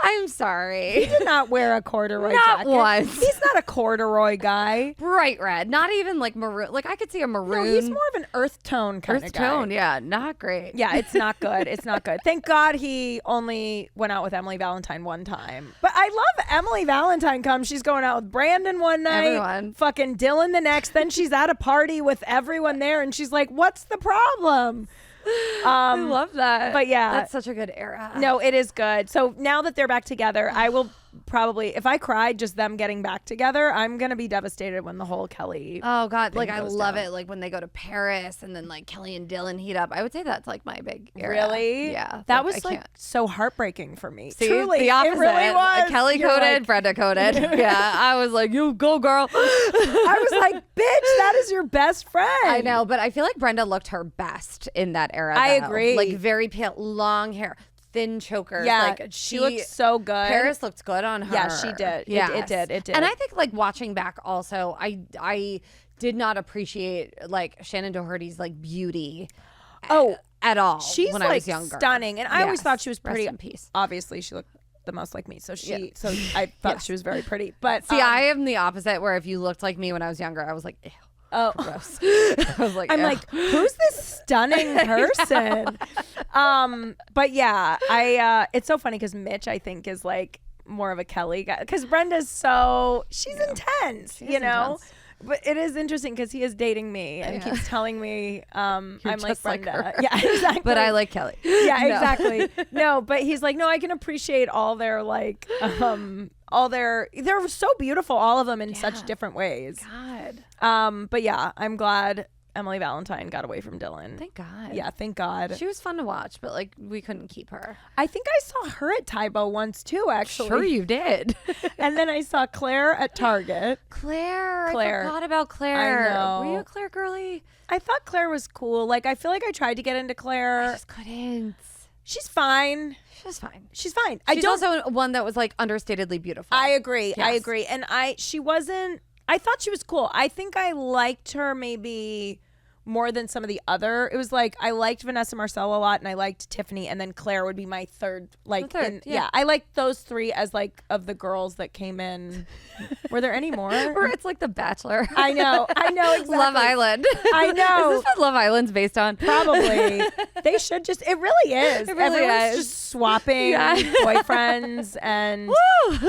I'm sorry. He did not wear a corduroy Not jacket. once. He's not a corduroy guy. Bright red, not even like maroon. Like I could see a maroon. No, he's more of an earth tone kind of guy. Earth tone, yeah, not great. Yeah, it's not good. It's not good. Thank God he only went out with Emily Valentine one time. But I love Emily Valentine comes. She's going out with Brandon one night. Everyone. Fucking Dylan the next. Then she's at a party with everyone there and she's like, what's the problem? I love that. But yeah. That's such a good era. No, it is good. So now that they're back together, I will probably, if I cried just them getting back together, I'm going to be devastated when the whole Kelly. Oh God, like I goes love down. it. Like when they go to Paris and then like Kelly and Dylan heat up. I would say that's like my big era. Really? Yeah. That I was like can't. so heartbreaking for me. See, Truly, the opposite. it really was. Kelly You're coded, like- Brenda coded. Yeah, I was like, you go, girl. I was like, bitch, that is your best friend. I know, but I feel like Brenda looked her best in that era. I though. agree. Like very pale, long hair, thin chokers. Yeah, like she looked so good. Paris looked good on her. Yeah, she did. Yes. It did. And I think like watching back also, I did not appreciate like Shannon Doherty's like beauty. Oh, at all. she's when like I was younger. stunning, and I always thought she was Rest pretty. in peace. Obviously, she looked the most like me. So I thought she was very pretty. But see, I am the opposite, where if you looked like me when I was younger, I was like, ew. Oh, gross. I was like, I'm like, who's this stunning person? But yeah, it's so funny because Mitch, I think, is like more of a Kelly guy because Brenda's she's intense, you know. Intense. But it is interesting because he is dating me and keeps telling me I'm like Brenda. Yeah, exactly. But I like Kelly. Yeah, exactly. No, but he's like, no, I can appreciate all their like they're so beautiful, all of them in such different ways. God. But yeah, I'm glad Emily Valentine got away from Dylan. Thank God. Yeah, thank God. She was fun to watch, but like we couldn't keep her. I think I saw her at Tybo once too, actually. Sure you did. And then I saw Claire at Target. Claire. I forgot about Claire. I know. Were you a Claire girly? I thought Claire was cool. Like, I feel like I tried to get into Claire. I just couldn't. She's fine. She's fine. She's fine. She's also one that was like understatedly beautiful. I agree. Yes. I agree. And I thought she was cool. I think I liked her maybe more than some of the other. It was like I liked Vanessa Marcel a lot, and I liked Tiffany, and then Claire would be my third. Like, I liked those three as like of the girls that came in. Were there any more? Or it's like The Bachelor. I know exactly. Love Island. I know. Is this what Love Island's based on? Probably. They should just. It really is. It really Everyone's is. just swapping boyfriends, and Woo!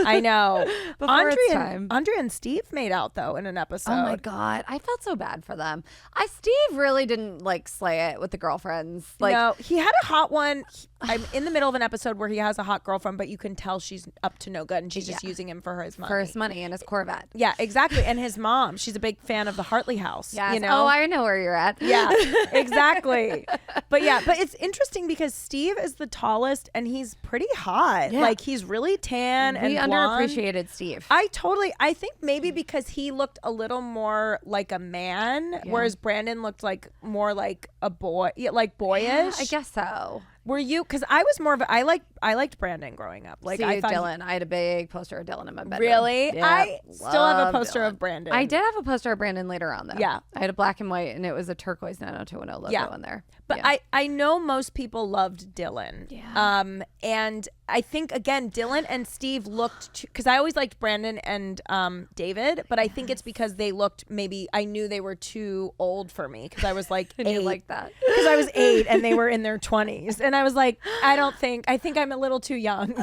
I know. Andrea and Steve made out though in an episode. Oh my God, I felt so bad for them. Steve really didn't like slay it with the girlfriends. Like, no, he had a hot one. I'm in the middle of an episode where he has a hot girlfriend, but you can tell she's up to no good, and she's just using him for his money. For his money and his Corvette. Yeah, exactly. And his mom, she's a big fan of the Hartley house. Yes. You know? Oh, I know where you're at. Yeah, exactly. But it's interesting because Steve is the tallest, and he's pretty hot. Yeah. Like, he's really tan and blonde. Underappreciated Steve. I think maybe because he looked a little more like a man, whereas Brandon looked like more like a boy, like boyish. Yeah, I guess so. Were you? Because I was more of I liked Brandon growing up. Like, I thought Dylan. I had a big poster of Dylan in my bedroom. Really? Yep. I still have a poster Dylan. of Brandon. I did have a poster of Brandon later on though. Yeah. I had a black and white, and it was a turquoise 90210 logo in there. But I know most people loved Dylan. Yeah. And I think again Dylan and Steve looked because I always liked Brandon and David, but I think it's because they looked I knew they were too old for me because I was like 8. You like that because I was 8 and they were in their 20s, and I was like, I think I'm a little too young.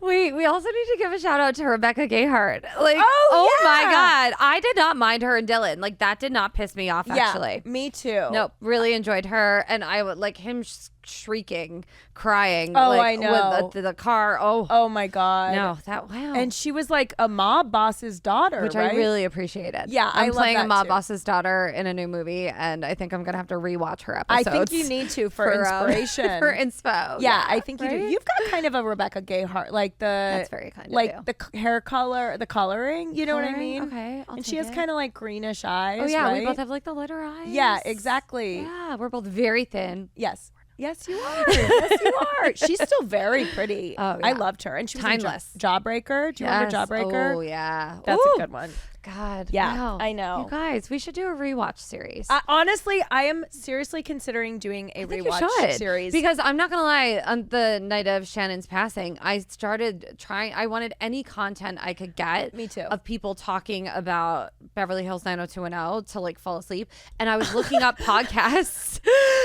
We also need to give a shout out to Rebecca Gayheart. Like, oh my God, I did not mind her and Dylan. Like, that did not piss me off. Actually, me too. Nope, really enjoyed her, and I would like him shrieking, crying. Oh, like, I know. with the car. Oh my God. No, wow. And she was like a mob boss's daughter, which right? I really appreciated. Yeah, I'm playing a mob too. boss's daughter in a new movie, and I think I'm gonna have to rewatch her episodes. I think you need to for inspiration, for inspo. Yeah, I think you right? do. You've got kind of a Rebecca Gayheart, like that's very kind of like you. The hair color, the coloring. You know what I mean? Okay, and she has kind of like greenish eyes. Oh yeah, right? we both have like the lighter eyes. Yeah, exactly. Yeah, we're both very thin. Yes, you are. Yes, you are. She's still very pretty. Oh, yeah. I loved her, and she was timeless. Jawbreaker. Do you remember Jawbreaker? Oh yeah, that's a good one. God. Yeah, wow. I know. You guys, we should do a rewatch series. Honestly, I am seriously considering doing a rewatch series. Because I'm not going to lie, on the night of Shannon's passing, I started I wanted any content I could get. Me too. Of people talking about Beverly Hills 90210 to like fall asleep. And I was looking up podcasts.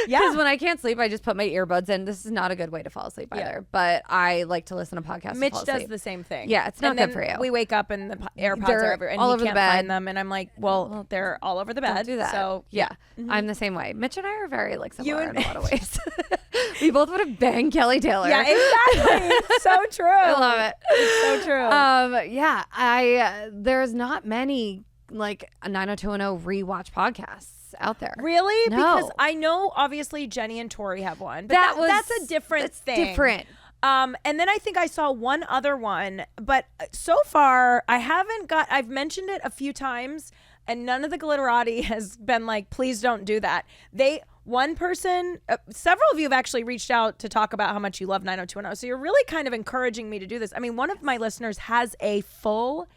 Because when I can't sleep, I just put my earbuds in. This is not a good way to fall asleep either. But I like to listen to podcasts. Mitch does the same thing. Yeah, it's not good for you. We wake up and the AirPods are everywhere, and all over the bed. Find them, and I'm like, well, they're all over the bed. Don't do that. So yeah, I'm the same way. Mitch and I are very like similar in a lot of ways. We both would have banged Kelly Taylor. Yeah, exactly. So true. I love it. It's so true. Yeah, there's not many like a 90210 rewatch podcasts out there. Really? No. Because I know obviously Jenny and Tori have one, but that's a different thing. Different. And then I think I saw one other one, but so far I've mentioned it a few times, and none of the glitterati has been like, please don't do that. One person, several of you have actually reached out to talk about how much you love 90210. So you're really kind of encouraging me to do this. I mean, one of my listeners has a full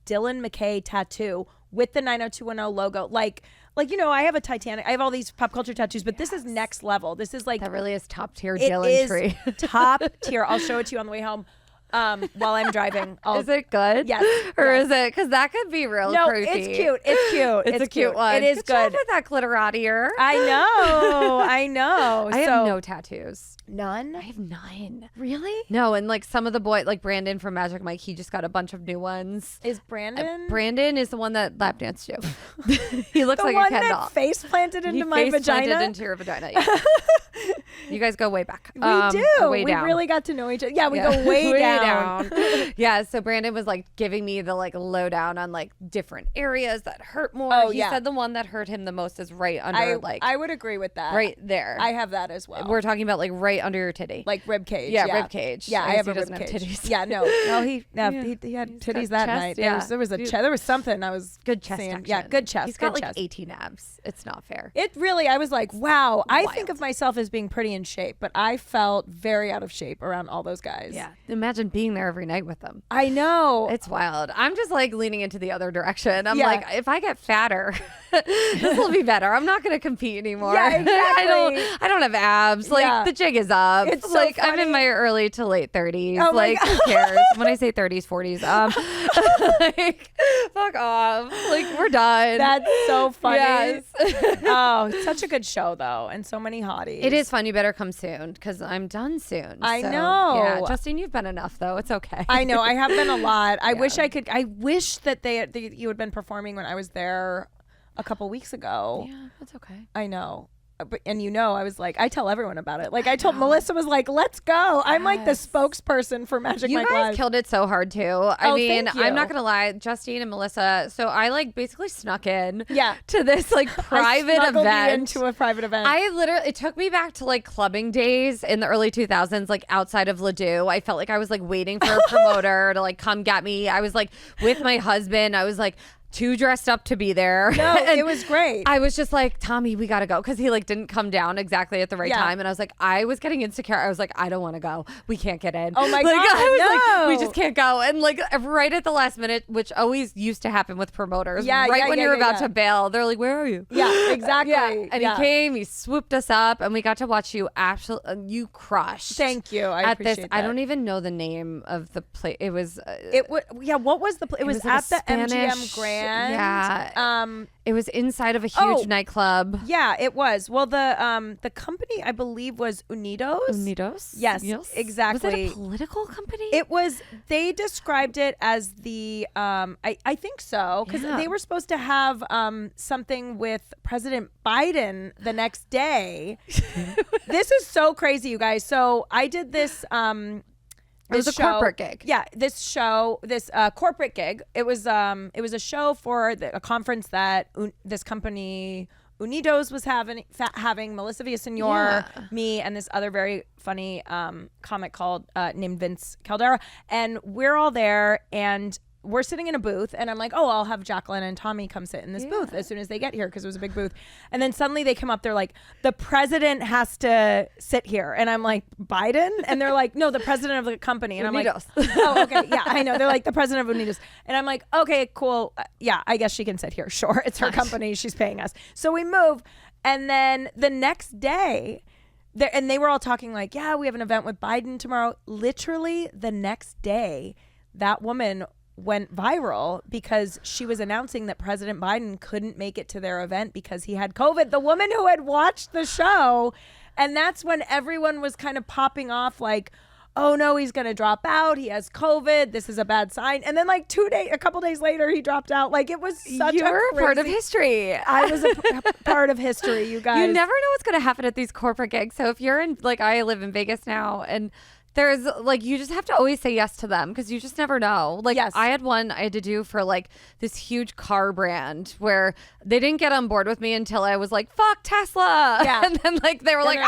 Dylan McKay tattoo with the 90210 logo. Like like, you know, I have a Titanic. I have all these pop culture tattoos, but this is next level. This is like that really is top tier it gallantry. is top tier. I'll show it to you on the way home. While I'm driving. Is it good? Yes. Or is it? Because that could be real creepy. It's cute. It's cute. It's a cute one. It is good. good. Job with that glitterati ear. I know. I know. I have no tattoos. None? I have none. Really? No, and like some of the boys, like Brandon from Magic Mike, he just got a bunch of new ones. Is Brandon? Brandon is the one that lap danced you. He looks like a Ken doll. The one that face planted into my face vagina? planted into your vagina. Yeah. You guys go way back. We do. Way we down. really got to know each other. Yeah, we go way down. Yeah, so Brandon was like giving me the like lowdown on like different areas that hurt more. Oh, he said the one that hurt him the most is right under I would agree with that. right there. I have that as well. We're talking about like right under your titty. Like rib cage. Yeah, rib cage. Yeah, I have a rib have cage. titties. Yeah, no. No, he had titties that chest, night. yeah. There was something I was Good chest seeing. action. Yeah, good chest. He's got good like chest. 18 abs. It's not fair. It really, I was like, wow. I think Wild. of myself as being pretty in shape, but I felt very out of shape around all those guys. Yeah. Imagine being there every night with them. I know. It's wild. I'm just like leaning into the other direction. I'm Yeah. like, if I get fatter, this will be better. I'm not going to compete anymore. Yeah, exactly. I don't have abs. Like Yeah. the jig is up. It's so like I'm funny. in my early to late 30s. Oh my like who cares? When I say 30s, 40s, like fuck off. Like we're done. That's so funny. Yes. Oh, it's such a good show though, and so many hotties. It is fun. You better come soon because I'm done soon. I So, know. Yeah, Justine, you've been enough though. It's okay. I know. I have been a lot. I Yeah. wish I could. I wish that you had been performing when I was there a couple weeks ago. Yeah, that's okay. I know. But, and you know, I was like, I tell everyone about it. Like I told Melissa was like, let's go. I'm like the spokesperson for Magic You Mike guys Live. killed it so hard too. I mean, thank you. I'm not gonna lie, Justine and Melissa. So I like basically snuck in Yeah. to this like private I smuggled you event. into a private event. It took me back to like clubbing days in the early 2000s, like outside of Ladue. I felt like I was like waiting for a promoter to like come get me. I was like with my husband. I was like too dressed up to be there. No, And it was great. I was just like, Tommy, we gotta go, because he like didn't come down exactly at the right Yeah. time, and I was like, I was getting insecure. I was like, I don't want to go. We can't get in. Oh my like, God, I was no. like, we just can't go. And like right at the last minute, which always used to happen with promoters. Yeah, right yeah, when yeah, you're yeah, about yeah. to bail, they're like, where are you? Yeah, exactly. Yeah. And he came, he swooped us up, and we got to watch you you crushed. Thank you. I at appreciate this, that. I don't even know the name of the place. It was. What was the place? It was like at the a Spanish- MGM Grand. Yeah. It It was inside of a huge nightclub. Yeah, it was. Well, the company I believe was Unidos. Unidos? Yes, exactly. Was it a political company? It was. They described it as the. I think so, because Yeah. they were supposed to have something with President Biden the next day. This is so crazy, you guys. So I did this. It was a corporate gig. Yeah, this corporate gig. It was a show for a conference that this company Unidos was having Melissa Villaseñor, me, and this other very funny comic named Vince Caldera, and we're all there, and we're sitting in a booth, and I'm like, oh, I'll have Jaclyn and Tommy come sit in this booth as soon as they get here, because it was a big booth. And then suddenly they come up, they're like, the president has to sit here. And I'm like, Biden? And they're like, no, the president of the company. And Unidos. I'm like, oh, okay. Yeah, I know. They're like, the president of Unidos. And I'm like, okay, cool. Yeah, I guess she can sit here. Sure. It's her company. She's paying us. So we move. And then the next day, and they were all talking like, yeah, we have an event with Biden tomorrow. Literally the next day, that woman went viral because she was announcing that President Biden couldn't make it to their event because he had COVID. The woman who had watched the show. And that's when everyone was kind of popping off like, oh no, he's going to drop out. He has COVID. This is a bad sign. And then like a couple days later, he dropped out. Like it was such You were a part of history. I was a part of history, you guys. You never know what's going to happen at these corporate gigs. So if you're in, like, I live in Vegas now, and there's like, you just have to always say yes to them because you just never know. Like Yes. I had one I had to do for like this huge car brand where they didn't get on board with me until I was like, fuck Tesla. Yeah. And then like they were like,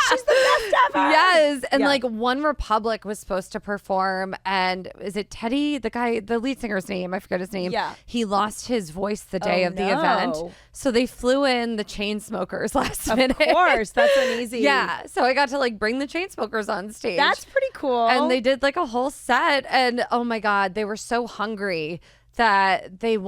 she's the best ever. yes. And Yeah. like One Republic was supposed to perform, and is it Teddy, the lead singer's name? I forget his name. Yeah. He lost his voice the day Oh, of the no. event. So they flew in the Chainsmokers last minute. Of course. That's an easy. Yeah. So I got to like bring the Chainsmokers on stage. That's pretty pretty cool. And they did like a whole set, and oh my God, they were so hungry that they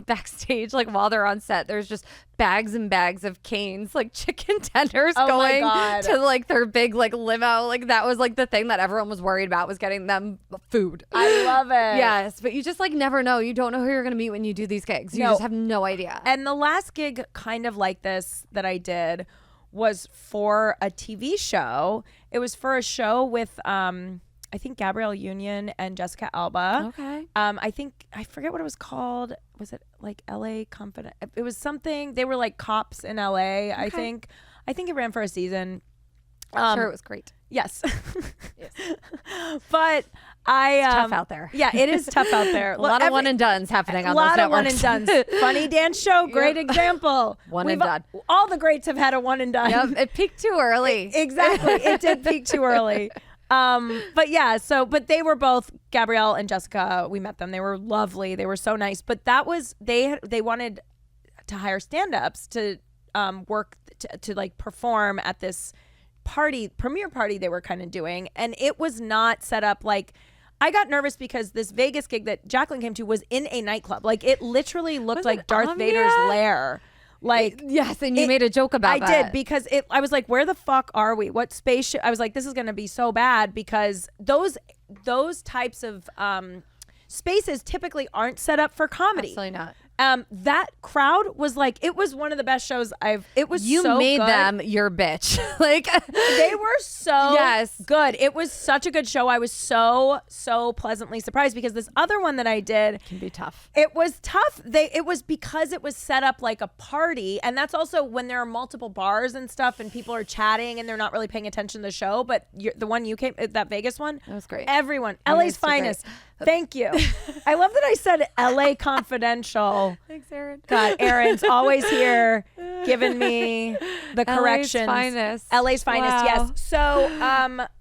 backstage, like while they're on set, there's just bags and bags of Cane's like chicken tenders going to like their big like limo. Like that was like the thing that everyone was worried about, was getting them food. I love it. Yes, but you just like never know. You don't know who you're gonna meet when you do these gigs. You just have no idea. And the last gig kind of like this that I did was for a TV show. It was for a show with I think Gabrielle Union and Jessica Alba. Okay. I forget what it was called. Was it like LA Confident? It was something. They were like cops in LA. Okay. I think it ran for a season. I'm sure it was great. Yes. Yes. But it's tough out there. Yeah, it is tough out there. A lot of one and dones happening on those networks. A lot of one and dones. Funny dance show, great example. And done. All the greats have had a one and done. Yep, it peaked too early. Exactly. It did peak too early. But yeah, but they were both, Gabrielle and Jessica, we met them. They were lovely. They were so nice. But that was, they wanted to hire stand-ups to work to like perform at this premiere party they were kind of doing. And it was not set up like, I got nervous because this Vegas gig that Jaclyn came to was in a nightclub. Like it literally looked like Darth Vader's lair. Like yes, and you made a joke about that. I did, because I was like, where the fuck are we? What spaceship? I was like, this is going to be so bad, because those types of spaces typically aren't set up for comedy. Absolutely not. That crowd was like, it was one of the best shows it was you so made good. them your bitch. Like they were so yes. good. It was such a good show. I was so pleasantly surprised, because this other one that I did can be tough. It was tough. It was because it was set up like a party, and that's also when there are multiple bars and stuff and people are chatting and they're not really paying attention to the show. But the one you came, that Vegas one, that was great. Everyone, LA's finest. Thank you. I love that I said LA Confidential. Thanks, Erin. God, Erin's always here giving me the corrections. LA's finest, wow. yes. So,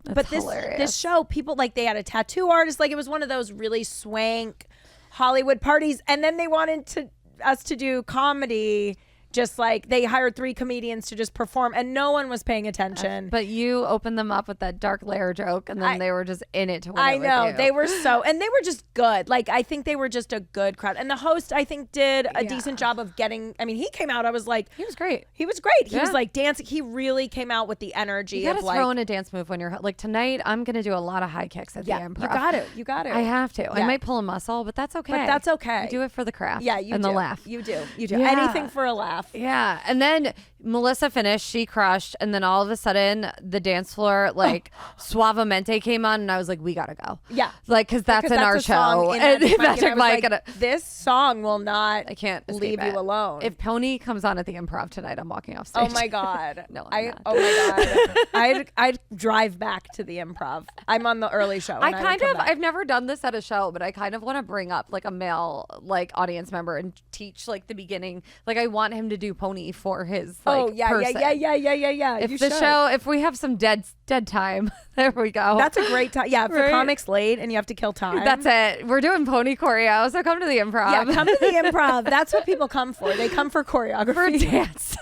but hilarious. this show, people like, they had a tattoo artist. Like it was one of those really swank Hollywood parties, and then they wanted us to do comedy. Just like they hired 3 comedians to just perform, and no one was paying attention. But you opened them up with that dark layer joke, and then they were just in it to win I know. with you. They were and they were just good. Like, I think they were just a good crowd. And the host, I think, did a decent job of he came out, I was like. He was great. He was great. He was like dancing. He really came out with the energy. You gotta throw in a dance move when you're like, tonight I'm gonna do a lot of high kicks at the improv. You got it. I have to. I might pull a muscle, but that's okay. You do it for the craft. Yeah, you and do. the laugh. You do. Yeah. Anything for a laugh. Yeah. And then Melissa finished, she crushed, and then all of a sudden the dance floor, like Suavemente came on, and I was like, we gotta go. Yeah. Like, because that's in our show. And Magic Mike. Like, this song will not I can't leave you alone. If Pony comes on at the improv tonight, I'm walking off stage. Oh my God. No, I'm not. Oh my God. I'd drive back to the improv. I'm on the early show. I've never done this at a show, but I kind of want to bring up like a male like audience member and teach like the beginning. Like I want him to do Pony for his person. Yeah. If we have some dead time, there we go. That's a great time. Yeah, if the comic's late and you have to kill time. That's it. We're doing Pony choreo, so come to the improv. Yeah, come to the improv. That's what people come for. They come for choreography. For dance.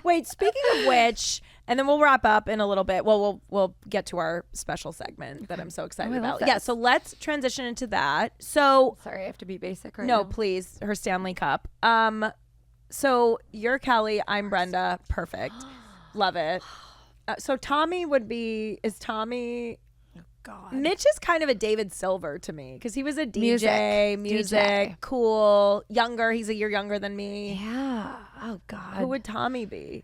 Wait, speaking of which, and then we'll wrap up in a little bit. Well, we'll get to our special segment that I'm so excited about. Yeah, so let's transition into that. So sorry, I have to be basic right now. No, please. Her Stanley Cup. So you're Kelly, I'm Brenda. Perfect. Love it. So Tommy is Tommy. Oh God. Mitch is kind of a David Silver to me, because he was a DJ, music, cool, younger. He's a year younger than me. Yeah. Oh God. Who would Tommy be?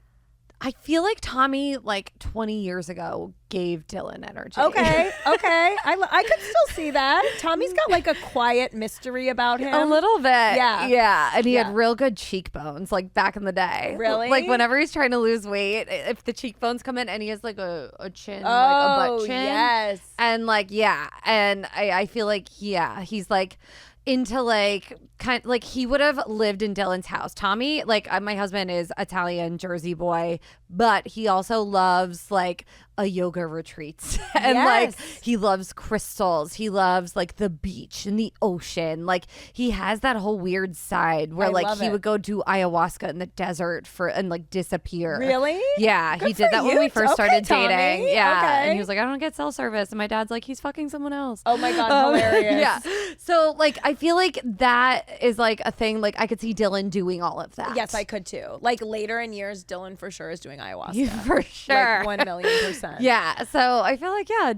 I feel like Tommy, like 20 years ago, gave Dylan energy. Okay. I could still see that. Tommy's got like a quiet mystery about him. A little bit. Yeah. And he had real good cheekbones, like back in the day. Really? Like whenever he's trying to lose weight, if the cheekbones come in, and he has like a chin, like a butt chin. Yes. And like, and I feel like, he's like into like kind like he would have lived in Dylan's house. Tommy, like my husband is Italian Jersey boy, but he also loves like a yoga retreat and like he loves crystals. He loves like the beach and the ocean. Like he has that whole weird side where like he would go do ayahuasca in the desert and like disappear. Really? Yeah. He did that when we first started dating. Yeah. And he was like, I don't get cell service. And my dad's like, he's fucking someone else. Oh my God. Hilarious. Yeah. So like, I feel like that is like a thing. Like I could see Dylan doing all of that. Yes, I could too. Like later in years, Dylan for sure is doing ayahuasca. For sure. Like 1,000,000%. Yeah. So I feel like, yeah,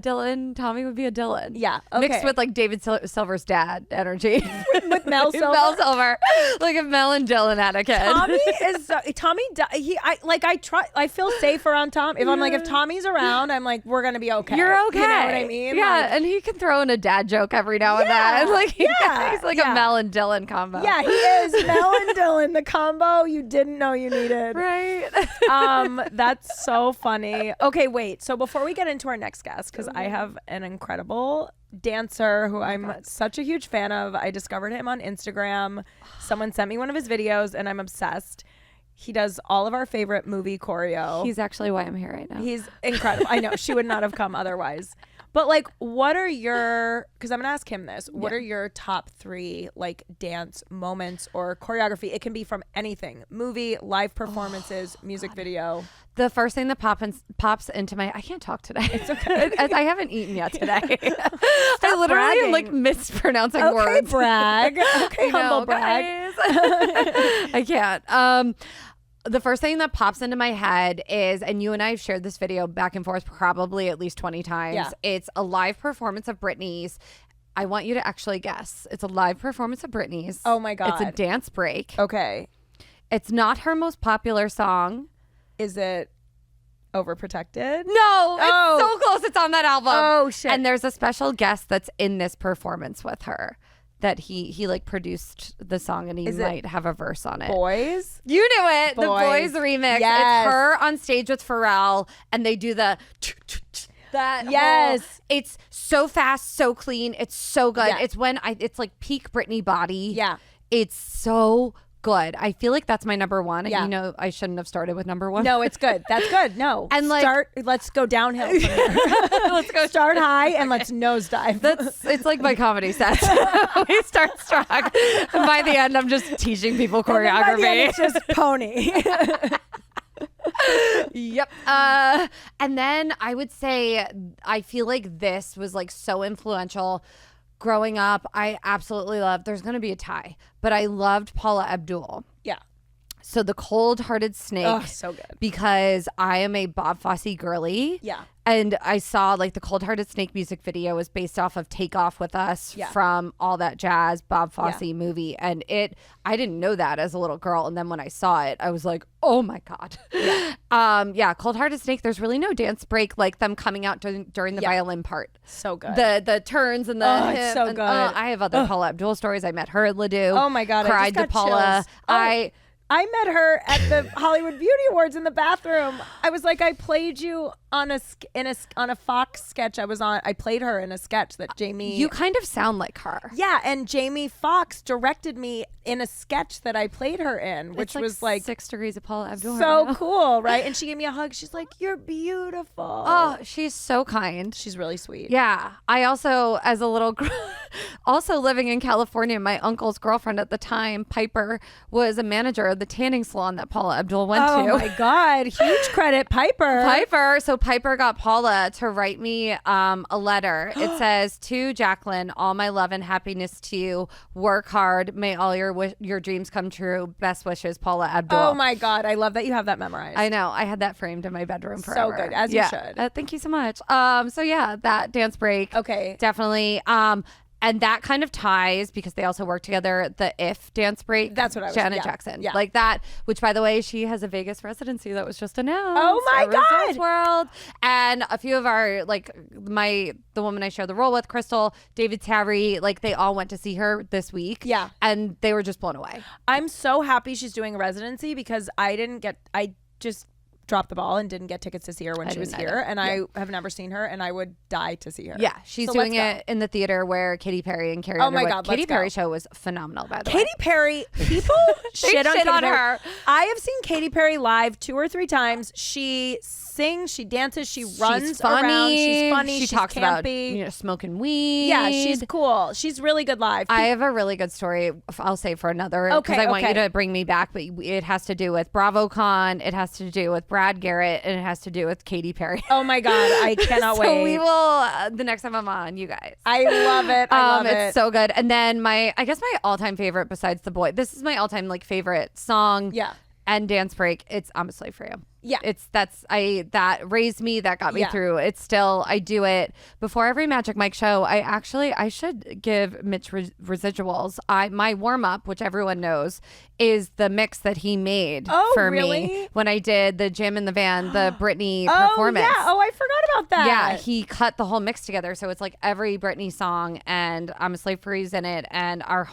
Tommy would be a Dylan. Yeah. Okay. Mixed with like David Silver's dad energy. with Mel Silver. Mel Silver. Like if Mel and Dylan had a kid. I feel safe around Tom. If I'm like, if Tommy's around, I'm like, we're going to be okay. You're okay. You know what I mean? Yeah. Like, and he can throw in a dad joke every now and then. Like he's like a Mel and Dylan combo. Yeah, he is. Mel and Dylan, the combo you didn't know you needed. Right. That's so funny. Okay, wait. So before we get into our next guest, because I have an incredible dancer who I'm such a huge fan of. I discovered him on Instagram. Someone sent me one of his videos and I'm obsessed. He does all of our favorite movie choreo. He's actually why I'm here right now. He's incredible. I know. She would not have come otherwise. But like, what are your, because I'm going to ask him this, what are your top 3 like dance moments or choreography? It can be from anything, movie, live performances, music video. The first thing that pops into my, I can't talk today. It's okay. I haven't eaten yet today. I literally am like mispronouncing words. Brag. Okay, humble brag. I can't. The first thing that pops into my head is, and you and I have shared this video back and forth probably at least 20 times. Yeah. It's a live performance of Britney's. I want you to actually guess. It's a live performance of Britney's. Oh my God. It's a dance break. Okay. It's not her most popular song. Is it Overprotected? No, it's so close. It's on that album. Oh shit. And there's a special guest that's in this performance with her. That he like produced the song and he might have a verse on it. Boys? You knew it. The Boys remix. Yes. It's her on stage with Pharrell and they do that. It's so fast, so clean. It's so good. Yeah. It's like peak Britney body. Yeah. It's so good. I feel like that's my number 1. Yeah. You know, I shouldn't have started with number 1. No, it's good. That's good. No. And like, let's go downhill from here. Let's go start high and let's nosedive. It's like my comedy sets. We start strong. And by the end, I'm just teaching people choreography. By the end, it's just pony. Yep. And then I would say, I feel like this was like so influential. Growing up, I absolutely loved, there's going to be a tie, but I loved Paula Abdul. Yeah. So the Cold-Hearted Snake. Oh, so good. Because I am a Bob Fosse girly. Yeah. And I saw like the Cold-Hearted Snake music video was based off of Take Off With Us from All That Jazz Bob Fosse movie. And I didn't know that as a little girl. And then when I saw it, I was like, oh my God. Yeah. Cold-Hearted Snake, there's really no dance break like them coming out during the violin part. So good. The turns and the it's so good. I have other Paula Abdul stories. I met her at Ledoux. Oh my God. Cried to Paula. I met her at the Hollywood Beauty Awards in the bathroom. I was like, I played you on a Fox sketch I played her in a sketch that Jamie. You kind of sound like her. Yeah, and Jamie Foxx directed me in a sketch that I played her in, which was like 6 Degrees of Paula Abdul. So cool, right? And she gave me a hug. She's like, "You're beautiful." Oh, she's so kind. She's really sweet. Yeah. I also, as a little girl, also living in California, my uncle's girlfriend at the time, Piper, was a manager of the tanning salon that Paula Abdul went to. Oh my God. Huge credit, Piper. So Piper got Paula to write me a letter. It says, to Jaclyn, all my love and happiness to you. Work hard. May all your dreams come true. Best wishes, Paula Abdul. Oh my God. I love that you have that memorized. I know. I had that framed in my bedroom forever. So good. As you should. Thank you so much. So yeah, that dance break. Okay. Definitely. And that kind of ties because they also work together. The If dance break. That's what I was. Janet Jackson. Yeah. Like that. Which, by the way, she has a Vegas residency that was just announced. Oh my God. Resorts World. And a few of our the woman I share the role with, Crystal, David Tavry, like they all went to see her this week. Yeah. And they were just blown away. I'm so happy she's doing a residency because I dropped the ball and didn't get tickets to see her when she was here, and I have never seen her, and I would die to see her. Yeah, she's doing it in the theater where Katy Perry and Carrie Underwood. My God, Katy Perry show was phenomenal, by the way. Katy Perry, people shit on her. I have seen Katy Perry live 2 or 3 times. She sings, she dances, she runs around. She's funny. She talks campy. about smoking weed. Yeah, she's cool. She's really good live. I have a really good story. I'll say for another because I want you to bring me back, but it has to do with BravoCon. It has to do with Brad Garrett, and it has to do with Katy Perry. Oh my God, I cannot wait. So we will the next time I'm on, you guys. I love it. I love it. It's so good. And then I guess my all-time favorite besides The Boy. This is my all-time favorite song. Yeah. And dance break. It's I'm a Slave for You. Yeah. That raised me, that got me through. It's still, I do it before every Magic Mike show. I should give Mitch residuals. My warm up, which everyone knows, is the mix that he made for me when I did the Jam in the Van, the Britney performance. Yeah. Oh, I forgot about that. Yeah, he cut the whole mix together, so it's like every Britney song, and I'm a Slave for You's in it, and our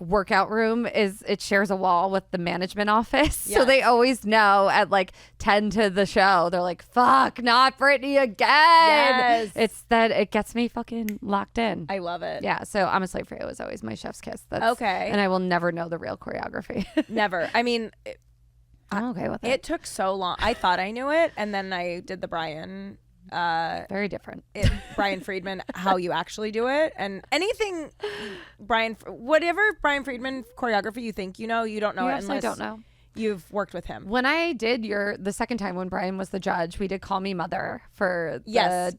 workout room it shares a wall with the management office, so they always know at 10 to the show, they're like, fuck, not Britney again. Yes. It gets me fucking locked in. I love it. Yeah, so I'm a Slave for You was always my chef's kiss. That's okay. And I will never know the real choreography. Never. I mean, I'm okay with it. It took so long. I thought I knew it, and then I did the Brian. Very different. Brian Friedman, how you actually do it, and anything whatever Brian Friedman choreography you think you know, you don't know it unless don't know. You've worked with him. When I did the second time when Brian was the judge, we did Call Me Mother for the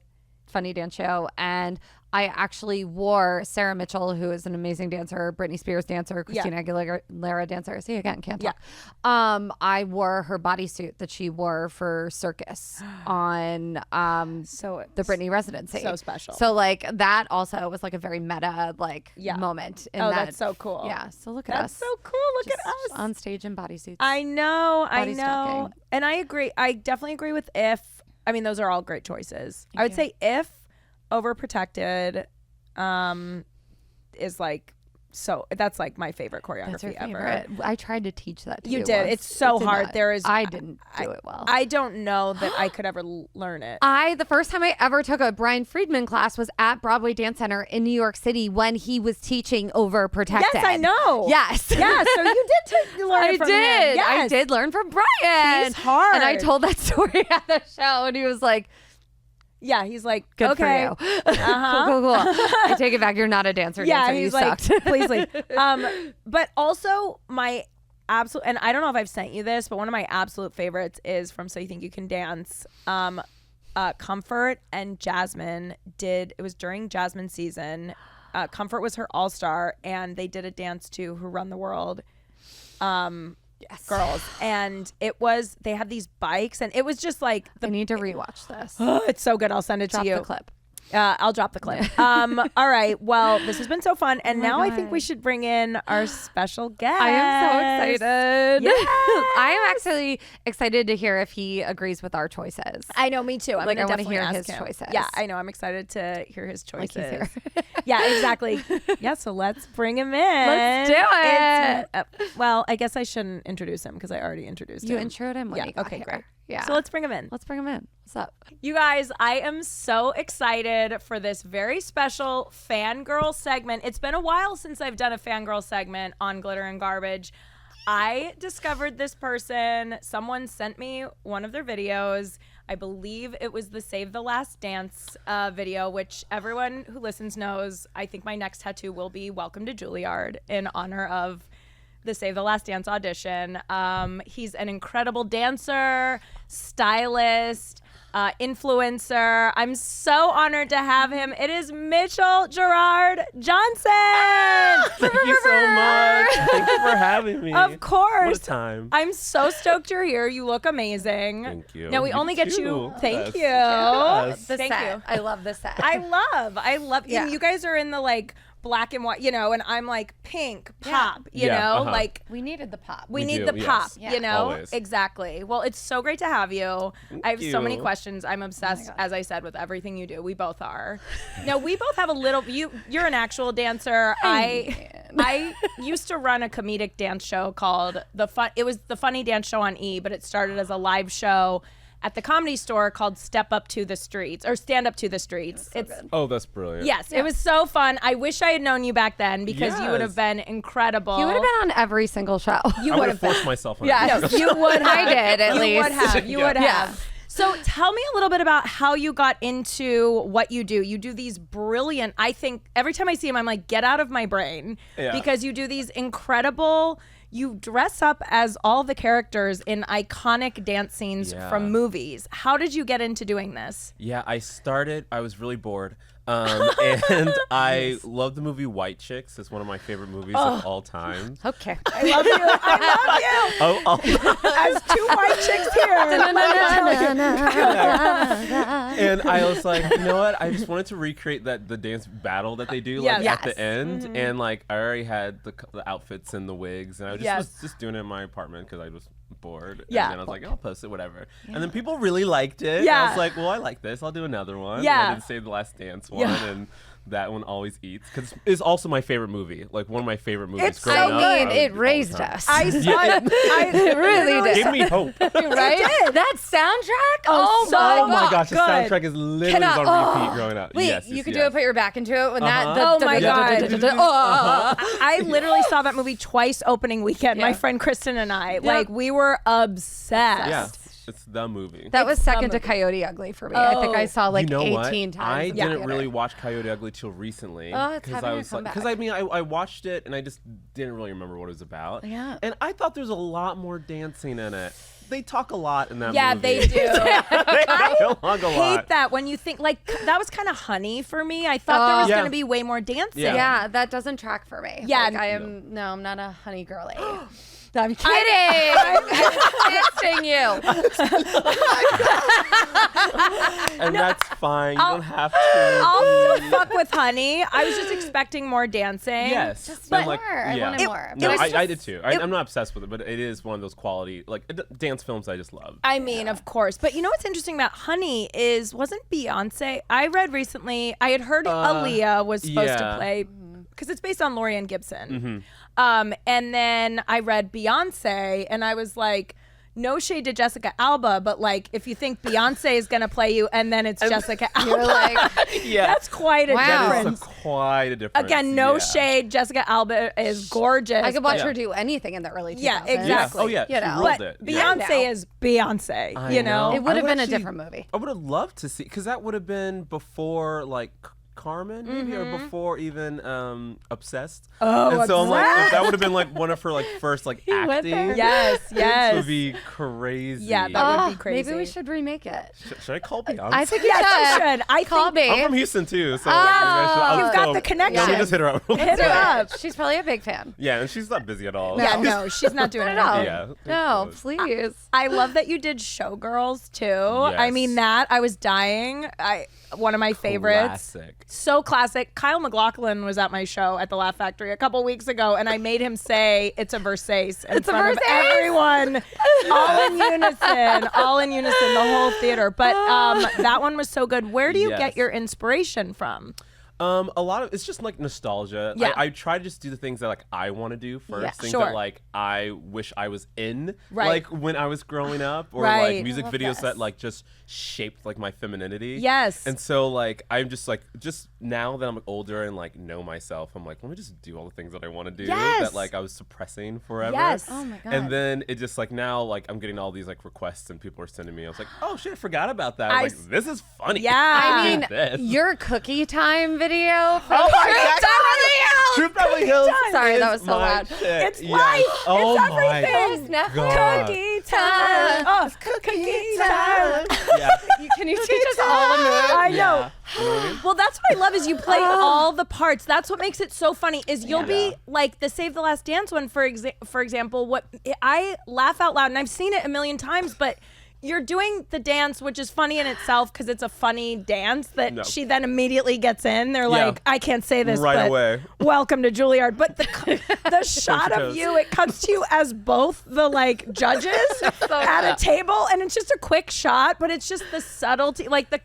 Funny Dance show, and I actually wore Sarah Mitchell, who is an amazing dancer, Britney Spears dancer, Christina Aguilera dancer. See, again, can't talk. I wore her bodysuit that she wore for Circus on the Britney residency. So special. So that also was a very meta moment. That's so cool. Yeah. So look at us. That's so cool. Look at us on stage in bodysuits. I know. Stalking. And I agree. I definitely agree with If. I mean, those are all great choices. I would say If Overprotected is so that's my favorite choreography ever. I tried to teach that to you. You did. It's so hard. I didn't do it well. I don't know that I could ever learn it. The first time I ever took a Brian Friedman class was at Broadway Dance Center in New York City when he was teaching Overprotected. Yes, I know. Yes. Yeah, so you did learn from him. Yes. I did learn from Brian. He's hard. And I told that story at the show, and he was like, yeah, he's like, good okay. for you. Cool. I take it back. You're not a dancer. Yeah, you he's sucked. Please leave. But also my absolute, and I don't know if I've sent you this, but one of my absolute favorites is from So You Think You Can Dance. Comfort and Jasmine it was during Jasmine's season. Comfort was her all-star, and they did a dance to Who Run the World. Yes. Girls, and they had these bikes, and it was just I need to rewatch this. It's so good. I'll send it to you. Drop the clip. I'll drop the clip. All right. Well, this has been so fun, and now I think we should bring in our special guest. I am so excited. Yes. I am actually excited to hear if he agrees with our choices. I know, me too. I want to hear his choices. Yeah, I know. I'm excited to hear his choices. He's here. Yeah, exactly. Yeah, so let's bring him in. Let's do it. Well, I guess I shouldn't introduce him because I already introduced him. You introed him when he got here. Great. Yeah. So let's bring him in. What's up? You guys, I am so excited for this very special fangirl segment. It's been a while since I've done a fangirl segment on Glitter and Garbage. I discovered this person. Someone sent me one of their videos. I believe it was the Save the Last Dance video, which everyone who listens knows. I think my next tattoo will be Welcome to Juilliard in honor of the Save the Last Dance audition. He's an incredible dancer, stylist, influencer. I'm so honored to have him. It is Mitchell Gerard Johnson. Thank you so much. Thank you for having me. Of course. What a time. I'm so stoked you're here. You look amazing. Thank you. Now we You only get too. you. Thank you. Yes. Thank you. I love the set. I love. Yeah. You guys are in the black and white, and I'm pink pop, Yeah, we needed the pop. We need do, the pop, yes. Always. Exactly. Well, it's so great to have you. I have so many you. questions. I'm obsessed, as I said, with everything you do. We both are. Now, we both have a little. You're an actual dancer. I used to run a comedic dance show called it was the Funny Dance Show on E, but it started as a live show at the Comedy Store called Step Up to the Streets or Stand Up to the Streets. That's brilliant. Yes, it was so fun. I wish I had known you back then because you would have been incredible. You would have been on every single show. I would have forced myself on Yes, you would. I did at least. You would have. You would have. Yeah. So tell me a little bit about how you got into what you do. You do these brilliant, I think every time I see them, I'm like, get out of my brain because you do these incredible, you dress up as all the characters in iconic dance scenes from movies. How did you get into doing this? Yeah, I was really bored. And I love the movie White Chicks. It's one of my favorite movies of all time. Okay. I love you. I love you. As two white chicks here. And I was like, you know what? I just wanted to recreate the dance battle that they do at the end. And like I already had the outfits and the wigs, and I was just doing it in my apartment because I was bored. Yeah. And then I was like, I'll post it, whatever. And then people really liked it. Yeah. I was like, well, I like this. I'll do another one. Yeah. And I did Save the Last Dance one. And that one always eats because it's also my favorite movie. Like one of my favorite movies. It's so good. I mean, it raised us. I It really did. Gave me hope. Right? That soundtrack? Oh my gosh, the good. soundtrack is literally on repeat growing up. Wait, Yes, you could yes. do it, put your back into it when that. Oh my God. I I literally saw that movie twice opening weekend. My Yeah. friend Kristen and I, like, we were obsessed. Yeah, it's the movie. That was second to Coyote Ugly for me. I think I saw like You know 18 what? times. I in the didn't theater. really watch Coyote Ugly till recently. Oh, it's having I a was like, comeback. I mean, I watched it and I just didn't really remember what it was about. Yeah. And I thought there was a lot more dancing in it. They talk a lot in that Yeah, movie. they do. They dialogue a Hate lot. that when you think, like, that was kind of Honey for me. I thought there was Yeah. going to be way more dancing. Yeah, that doesn't track for me. Yeah, Like, I'm not a honey girly. I'm kidding. I'm testing you. And that's fine. You don't have to. I'll still fuck with Honey. I was just expecting more dancing. Yes. Just But more. I wanted more. No, was I did too. I'm not obsessed with it, but it is one of those quality, like, dance films I just love. I mean, of course. But you know what's interesting about Honey wasn't Beyonce? I read recently, I had heard Aaliyah was supposed to play, because it's based on Lorianne Gibson. And then I read Beyonce, and I was like, no shade to Jessica Alba, but like, if you think Beyonce is going to play you and then it's Jessica Alba, You're like, that's quite a Wow. difference. That is quite a difference. Again, no yeah. shade. Jessica Alba is gorgeous. I could watch but- her do anything in the early 2000s. Yeah, Yeah. exactly. Oh, yeah. You She know. ruled But it. Beyonce is Beyonce, I you know? know. It would have I been a actually- different movie. I would have loved to see, because that would have been before, like, Carmen, maybe, or before even Obsessed. Oh, and so I'm like, if Obsessed. that would have been like one of her like first like went acting. there. Yes, yes. It would be crazy. Yeah, that would be crazy. Maybe we should remake it. Should I call Beyonce? I think you Yes, you should. should. I Call think me. I'm from Houston too, so You've got the connection. Let me just hit her up. Hit Do her it. up. She's probably a big fan. Yeah, and she's not busy at all. Yeah, no, she's not doing it Not at at all. all. Yeah. No, please. I love that you did Showgirls too. I Yes. mean that I was dying. One of my favorites. Classic. So classic. Kyle MacLachlan was at my show at the Laugh Factory a couple weeks ago, and I made him say it's a Versace in front of everyone, all in unison, the whole theater. But that one was so good. Where do you Yes. get your inspiration from? A lot of it's just like nostalgia. Yeah. I try to just do the things that like I want to do first. Yeah, Things sure. that like I wish I was in, Right. like when I was growing up, or Right. like music love videos this. that like just shaped like my femininity. Yes. And so like I'm just like now that I'm older and like know myself, I'm like, let me just do all the things that I want to do Yes. that like I was suppressing forever. Yes. Oh my God. And then it just like now like I'm getting all these like requests and people are sending me. I was like, oh shit, I forgot about that. I Like s- this is funny. Yeah. I mean, This. your cookie time video from Oh my Truth God. Beverly Hills. Truth Beverly Hills. Sorry, that is was so my loud. shit. It's Yes. life. Oh It's my everything. God. Cookie time. Oh, cookie time. Yeah. Can you teach us all a move? I know. Yeah. You know what I mean? Well, that's what I love is you play all the parts. That's what makes it so funny. Is you'll be Yeah. like the Save the Last Dance one, for example. What I laugh out loud, and I've seen it a million times, but. You're doing the dance, which is funny in itself because it's a funny dance that No. she then immediately gets in. They're Yeah. like, I can't say this, Right but away. welcome to Juilliard. But the shot of toes. you, it cuts to you as both the like judges at a table, and it's just a quick shot, but it's just the subtlety, like the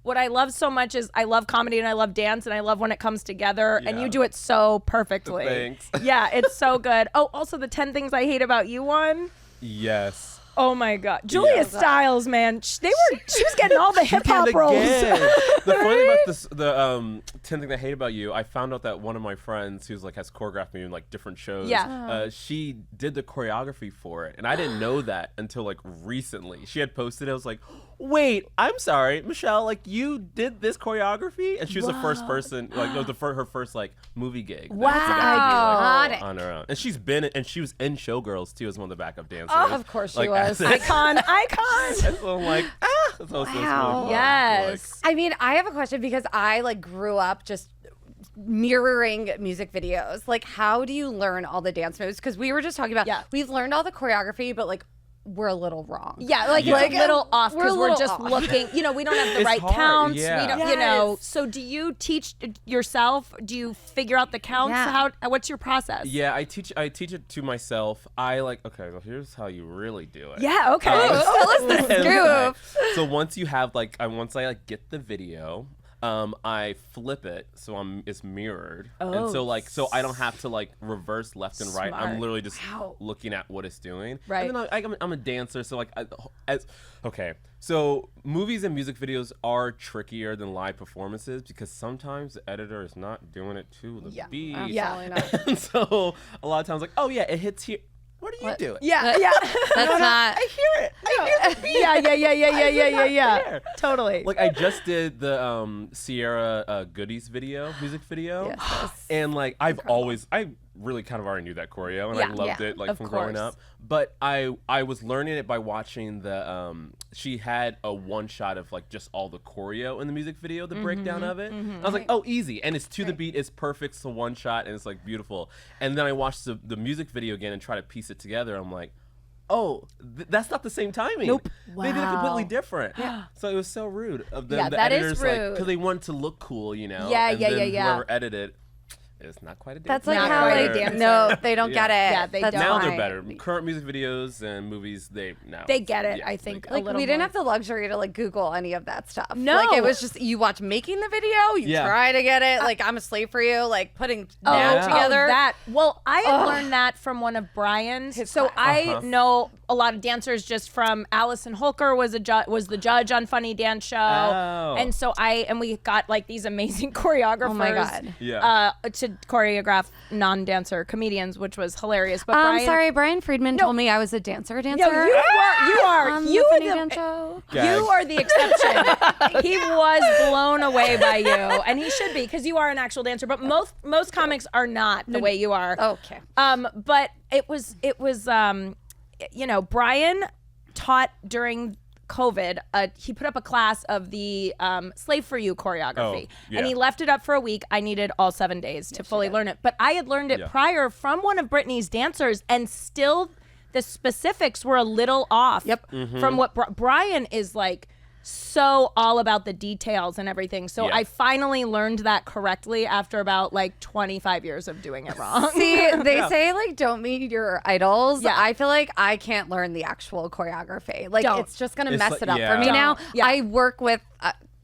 what I love so much is I love comedy and I love dance and I love when it comes together and you do it so perfectly. Thanks. Yeah, it's so good. Oh, also the 10 Things I Hate About You one. Yes. Oh my God, Julia Stiles, man, she was getting all the hip hop roles. The funny thing about this, the 10 Things I Hate About You, I found out that one of my friends who's like has choreographed me in like different shows. Yeah. She did the choreography for it, and I didn't know that until like recently. She had posted it. I was like, wait, I'm sorry, Michelle, like you did this choreography, and she was the first person, like her first like movie gig. Wow. That she got to do, like, on her own, and she was in Showgirls too as one of the backup dancers. Oh, of course she was. Icon. And so I'm like, that's also really fun. Yes. I mean, I have a question because I like grew up just mirroring music videos. Like, how do you learn all the dance moves? Because we were just talking about, we've learned all the choreography, but like we're a little wrong. Yeah, like a little off because we're just looking. You know, we don't have the right hard, counts. yeah. We don't. You know. So, do you teach yourself? Do you figure out the counts? Yeah. What's your process? Yeah, I teach it to myself. I like, okay, well, here's how you really do it. Yeah. Okay. Tell us the scoop. So once you have like, once I like get the video, I flip it so it's mirrored, and so I don't have to like reverse left and right. I'm literally just looking at what it's doing. Right. And then I'm a dancer, so like so movies and music videos are trickier than live performances because sometimes the editor is not doing it to the beat. Absolutely not. And so a lot of times like, oh yeah, it hits here. What are you doing? Yeah. That's not. I hear it. I hear the beat. Yeah. Totally. Like I just did the Sierra Goodies music video, and like I really kind of already knew that choreo, and I loved it like from growing up. But I was learning it by watching the she had a one shot of like just all the choreo in the music video, the breakdown of it. I was like, oh, easy, and it's to the beat, it's perfect, it's a one shot, and it's like beautiful. And then I watched the music video again and try to piece it together. I'm like, oh, that's not the same timing. Nope. They did it Wow. completely different. So it was so rude of them. Yeah, the that is editors, rude. because they wanted to look cool, you know. Yeah, and yeah, then yeah. Whoever edited, it's not quite a That's dance. like Not how quite a like dancer. no, they don't get it. Yeah, they That's don't. Now fine. they're better. Current music videos and movies, they get it. Yeah, I think, Like a little we didn't more. have the luxury to like Google any of that stuff. No. Like it was just you watch making the video, you try to get it. Like I'm a slave for you. Like putting that together. Well, I had learned that from one of Brian's. So I know a lot of dancers just from Allison Holker was the judge on Funny Dance Show, and so we got like these amazing choreographers. Oh my God. To choreograph non-dancer comedians, which was hilarious. But I'm sorry, Brian Friedman told me I was a dancer. No, you are. On You the are Funny Dance Show. you are the exception. He was blown away by you, and he should be because you are an actual dancer. But most comics are not the way you are. Okay. But it was Brian taught during COVID, he put up a class of the Slave for You choreography. And he left it up for a week. I needed all 7 days to fully learn it. But I had learned it prior from one of Britney's dancers, and still the specifics were a little off from what Brian is like so all about the details and everything. So I finally learned that correctly after about like 25 years of doing it wrong. See, they say like don't meet your idols. I feel like I can't learn the actual choreography. Like it's just gonna mess it up for me now.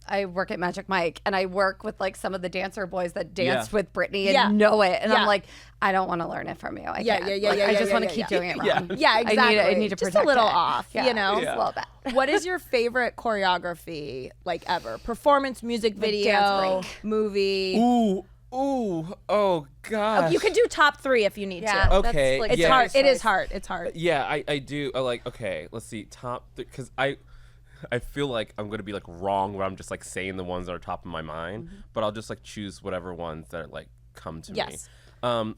I work at Magic Mike, and I work with like some of the dancer boys that danced with Britney and know it. And I'm like, I don't want to learn it from you. I can't. I just want to keep doing it wrong. Yeah, exactly. I need to protect just a little it. off, Yeah, you know. just a little bit. What is your favorite choreography like ever? Performance, music video, dance break. movie. Ooh, oh gosh. You can do top 3 if you need to. Okay, That's, like, It's hard. It is hard. It's hard. Yeah, I do. Okay, let's see. Top, because I feel like I'm gonna be like wrong where I'm just like saying the ones that are top of my mind, but I'll just like choose whatever ones that like come to me.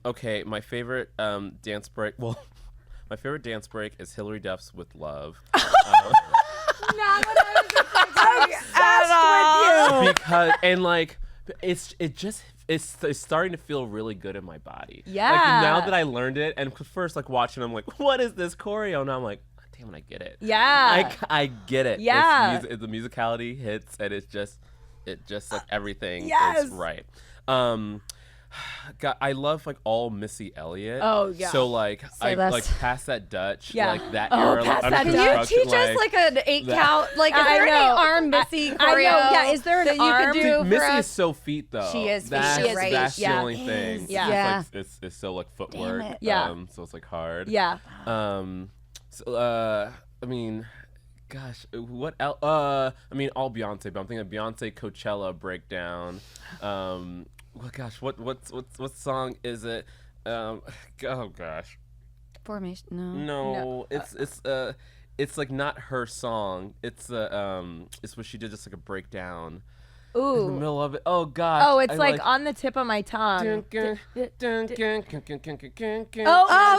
Okay, my favorite dance break. Well, my favorite dance break is Hillary Duff's "With Love." Not what I was Obsessed with you. Because and like it's starting to feel really good in my body. Yeah. Like now that I learned it, and first like watching, I'm like, what is this choreo? And I'm like, damn, I get it. Yeah. I get it. Yeah. The musicality hits, and it just like everything Yes. is right. I love like all Missy Elliott. Oh yeah. So like Say I less. like past that Dutch, Yeah. like that Oh, era. past Like, that under Dutch. Can you construction, teach us like an 8 count? Like, is there I any know. arm Missy choreo? I know. Yeah, is there an that you arm? could do for Missy us? is so feet though. She is feet. That's, She is feet. That's Yeah. the only thing. Yeah. It's like, it's so like footwork. it. Yeah. So it's like hard. Yeah. So I mean, gosh, what else? I mean, all Beyonce, but I'm thinking of Beyonce Coachella breakdown. Well, gosh, what song is it? Oh gosh. Formation. No, it's like not her song. It's what she did, just like a breakdown in the Ooh. middle of it. Oh gosh. Oh, it's I like on the tip of my tongue. Oh,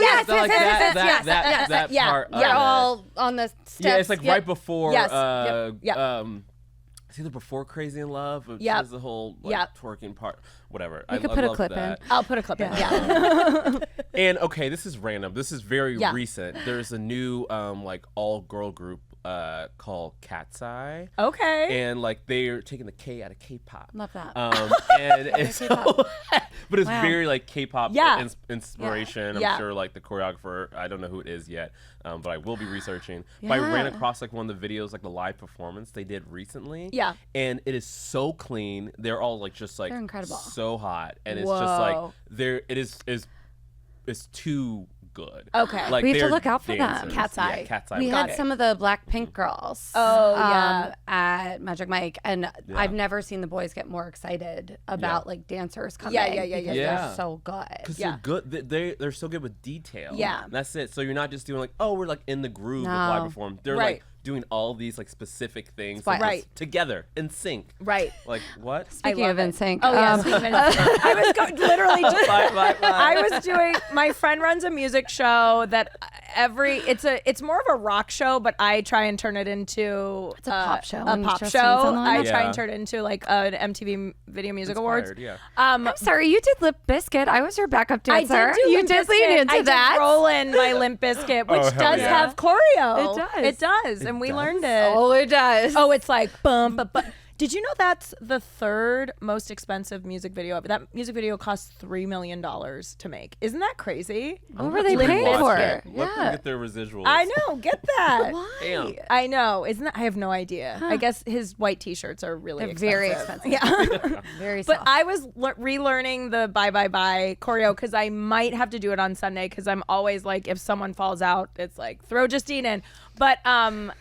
yes, that yeah, part. yeah. You're of it. all on the steps. Yeah, it's like right before. Yes, yep. It's either before Crazy in Love, which Yep. is the whole like, Yep. twerking part. Whatever. We I could put a love clip that. in. I'll put a clip in. Yeah. And okay, this is random. This is very Yeah. recent. There's a new like all girl group called Cat's Eye. Okay. And like they're taking the K out of K-pop. Love that. And it's K-pop. but it's Wow. very like K-pop Yeah. inspiration. Yeah. I'm sure like the choreographer, I don't know who it is yet, but I will be researching. But I ran Yeah. across like one of the videos, like the live performance they did recently. Yeah. And it is so clean. They're all like just like They're incredible. so hot, and it's just like Whoa. it's too good. Okay. Like We have to they're look out for them. dancers. Cat's Eye. Yeah, Cat's Eye. We was had great. some of the Blackpink girls. Oh, yeah. At Magic Mike, and Yeah. I've never seen the boys get more excited about like dancers coming. Yeah. because Yeah. They're so good. Because Yeah. they're good. They're so good with detail. Yeah. That's it. So you're not just doing like, oh, we're like in the groove with No. live perform. They're Right. like doing all these like specific things Right. like, Right. together in sync. Right. Like what? Speaking love of it. NSYNC, Oh yeah. speaking of- I was literally just. I was doing. My friend runs a music show that it's more of a rock show, but I try and turn it into It's a pop show A when pop Justin show. was on the I lineup. try Yeah. and turn it into like an MTV Video Music Awards. Yeah. I'm sorry, you did Lip Biscuit. I was your backup I dancer. did do You Limp did lean Bizkit. into I that. did Rollin' by Limp Bizkit, which Oh, hell does yeah. have choreo. It does. It does, and we does? learned it. Oh, it does. Oh, it's like bum, bum, bum. Did you know that's the third most expensive music video ever? That music video cost $3 million to make. Isn't that crazy? What were they Limp paying Bizkit. for? Let them Yeah. get their residuals. I know. Get that. Why? Damn. I know. Isn't that? I have no idea. I guess his white T-shirts are really They're expensive. very expensive. Yeah. Very But soft. I was relearning the Bye Bye Bye choreo because I might have to do it on Sunday because I'm always like, if someone falls out, it's like throw Justine in. But I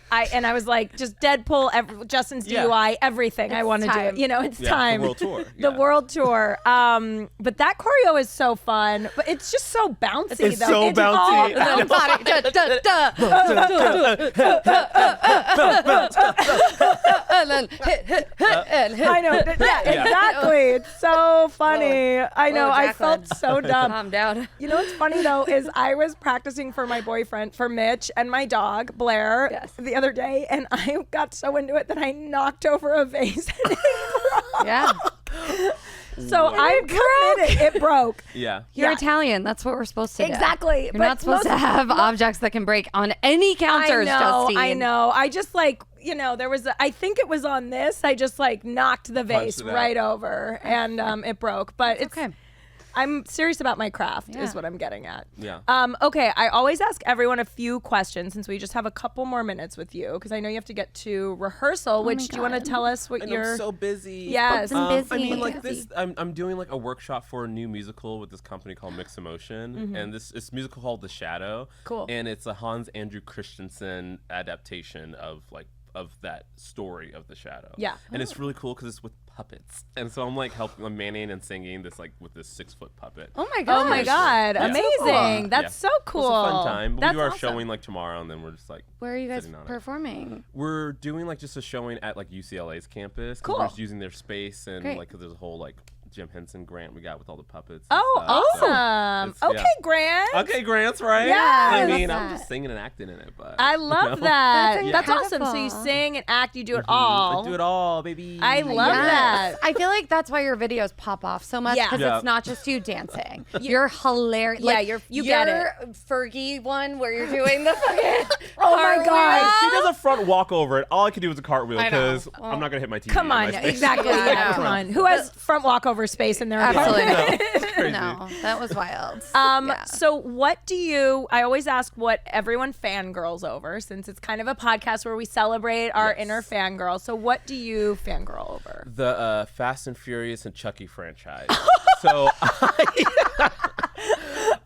was like, just Deadpool, Justin's Yeah. DUI, everything. I want to do time. it. You know, it's Yeah, time. the world tour. The Yeah. world tour. But that choreo is so fun. But it's just so bouncy. It's though. so It's bouncy. all I know. bouncy. And then hit. I know. Yeah, exactly. It's so funny. I know. Whoa, I Jaclyn. felt so dumb. Calm down. You know what's funny though is I was practicing for my boyfriend, for Mitch and my dog Blair Yes. the other day, and I got so into it that I knocked over a vase and it broke. Yeah. So I'm committed. It broke. Yeah. You're Yeah. Italian. That's what we're supposed to do. Exactly. You're But not supposed to have objects that can break on any counters, Justine. I know. I just like, there was, I think it was on this. I just like knocked the vase it out. right over and it broke. But it's okay. I'm serious about my craft Yeah. is what I'm getting at. Yeah. Okay, I always ask everyone a few questions since we just have a couple more minutes with you because I know you have to get to rehearsal, which do you want to God. tell us what And you're... I'm so busy. Yes. I'm busy. I mean, like Busy. this. I'm doing like a workshop for a new musical with this company called Mix Emotion, and this musical called The Shadow. Cool. And it's a Hans Andrew Christensen adaptation of that story of The Shadow. Yeah. And it's really cool because it's with puppets, and so I'm like I'm manning and singing this like with this 6-foot puppet. Oh my god. Oh my God, Yeah. amazing. Yeah. That's so cool. It's a fun time. But That's we do our awesome. showing like tomorrow, and then we're just like. Where are you guys sitting on it. performing? We're doing like just a showing at like UCLA's campus. 'Cause Cool. We're just using their space and Great. like 'cause there's a whole like Jim Henson grant we got with all the puppets. and Oh, stuff. So awesome. it's- Okay, yeah. Grant. Okay, Grant's right. Yes. I I mean, love I'm that. just singing and acting in it, but I love that. That's That's awesome. So you incredible. sing and act, you do it all. I do it all, baby. I love that. I feel like that's why your videos pop off so much Yeah. because Yeah. it's not just you dancing. You're hilarious. Yeah, Like, you get your Fergie one where you're doing the fucking Oh my God. If she does a front walk over it, all I can do is a cartwheel I know. because Well, I'm not gonna hit my TV. Come in on, my space. exactly. Yeah, I Yeah, know. come on. Who has front walkovers over space in their Absolutely apartment. no, that was wild. So what do you? I always ask what everyone fangirls over, since it's kind of a podcast where we celebrate our inner fangirl. So what do you fangirl over? The Fast and Furious and Chucky franchise. So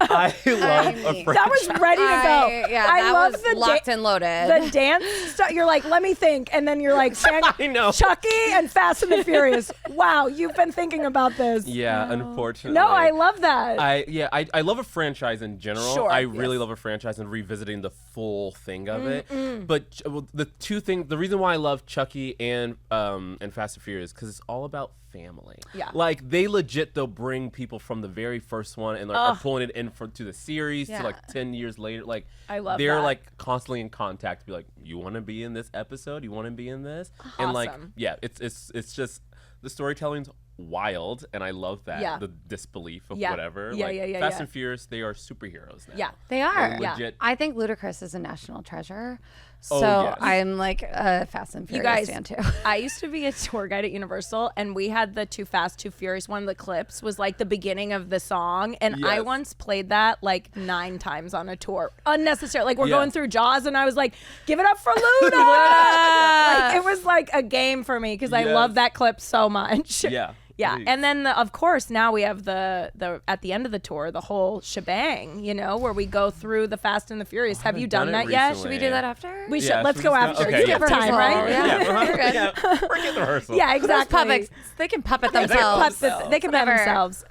I love a franchise. That was ready to go. I love was locked and loaded. The dance stuff. You're like, let me think, and then you're like, I know. Chucky and Fast and the Furious. Wow, you've been thinking about this. Yeah, unfortunately. No, I love that. I love a franchise in general. Sure, I really love a franchise and revisiting the full thing of it. But the reason why I love Chucky and Fast and Furious because it's all about family. Yeah. Like they legit they'll bring people from the very first one and are pulling it in to the series to like 10 years later. Like I love they're that. like constantly in contact to be like, you want to be in this episode? You want to be in this? Awesome. And like it's just the storytelling's wild and I love that. Yeah. The disbelief of Yeah. whatever. Yeah, like yeah, Fast yeah. and Furious, they are superheroes now. Yeah. They are. They're legit. I think Ludacris is a national treasure. So yes. I'm like a Fast and Furious fan too. I used to be a tour guide at Universal, and we had the Too Fast, Too Furious. One of the clips was like the beginning of the song, and I Yes. once played that like 9 times on a tour. Unnecessary. Like we're Yeah. going through Jaws, and I was like, "Give it up for Luda!" Like, it was like a game for me because I Yes. love that clip so much. Yeah. Yeah, Please. and then of course now we have the at the end of the tour the whole shebang, you know, where we go through the Fast and the Furious. Have you done haven't that done it yet? recently. Should we do that after? We should. Yeah, Let's should go we after. okay, You yeah. have time, right? Yeah. Forget the rehearsal. Yeah, Those exactly. puppets, they can puppet They themselves. can pet Whatever. themselves.